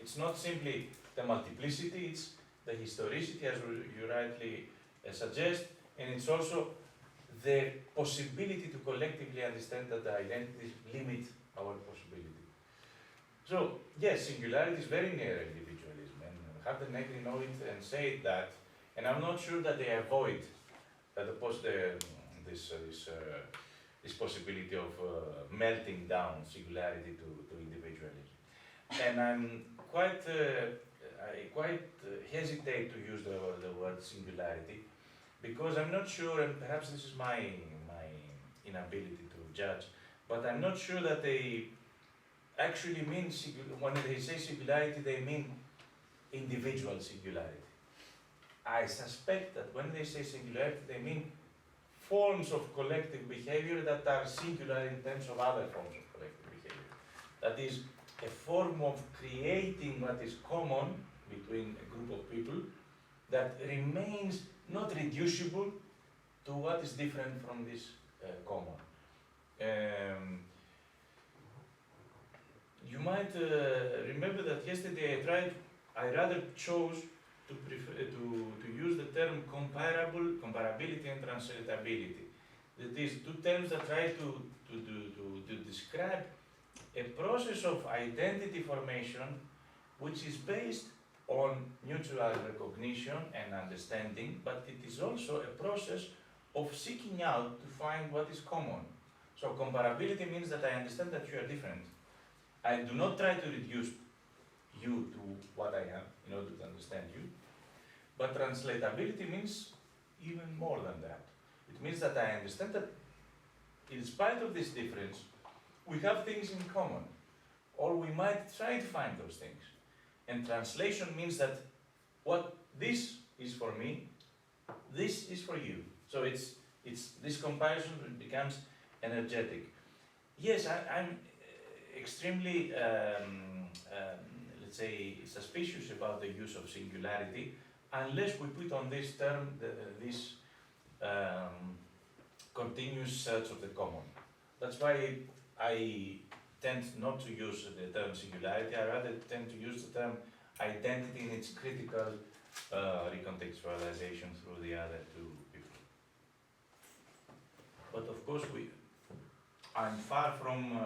It's not simply the multiplicity, it's the historicity, as you rightly suggest, and it's also the possibility to collectively understand that the identities limit our possibility. So, yes, singularity is very near individualism, and Harden Negri know it and say that, and I'm not sure that they avoid this possibility of melting down singularity to individualism. And I quite hesitate to use the word singularity, because I'm not sure, and perhaps this is my inability to judge, but I'm not sure that they actually mean, when they say singularity, they mean individual singularity. I suspect that when they say singularity, they mean forms of collective behavior that are singular in terms of other forms of collective behavior. That is, a form of creating what is common between a group of people that remains not reducible to what is different from this common. You might remember that yesterday I rather chose to use the term comparability and translatability. That is, two terms that try to describe a process of identity formation which is based on mutual recognition and understanding, but it is also a process of seeking out to find what is common. So comparability means that I understand that you are different. I do not try to reduce you to what I am in order to understand you. But translatability means even more than that. It means that I understand that in spite of this difference, we have things in common, or we might try to find those things. And translation means that what this is for me, this is for you. So it's this comparison becomes energetic. Yes, I'm extremely, let's say, suspicious about the use of singularity, unless we put on this term this continuous search of the common. That's why I tend not to use the term singularity. I rather tend to use the term identity in its critical recontextualization through the other two people. of course, I'm far from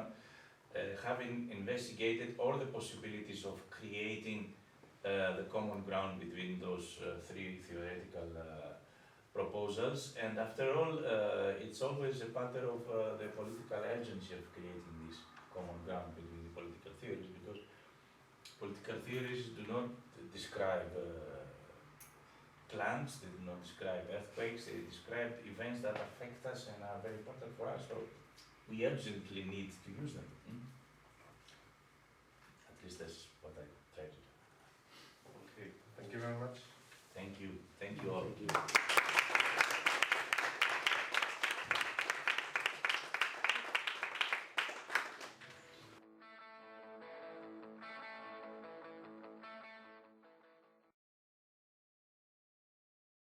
having investigated all the possibilities of creating the common ground between those three theoretical proposals, and after all, it's always a matter of the political agency of creating this common ground between the political theories, because political theories do not describe plants, they do not describe earthquakes, they describe events that affect us and are very important for us, so we urgently need to use them.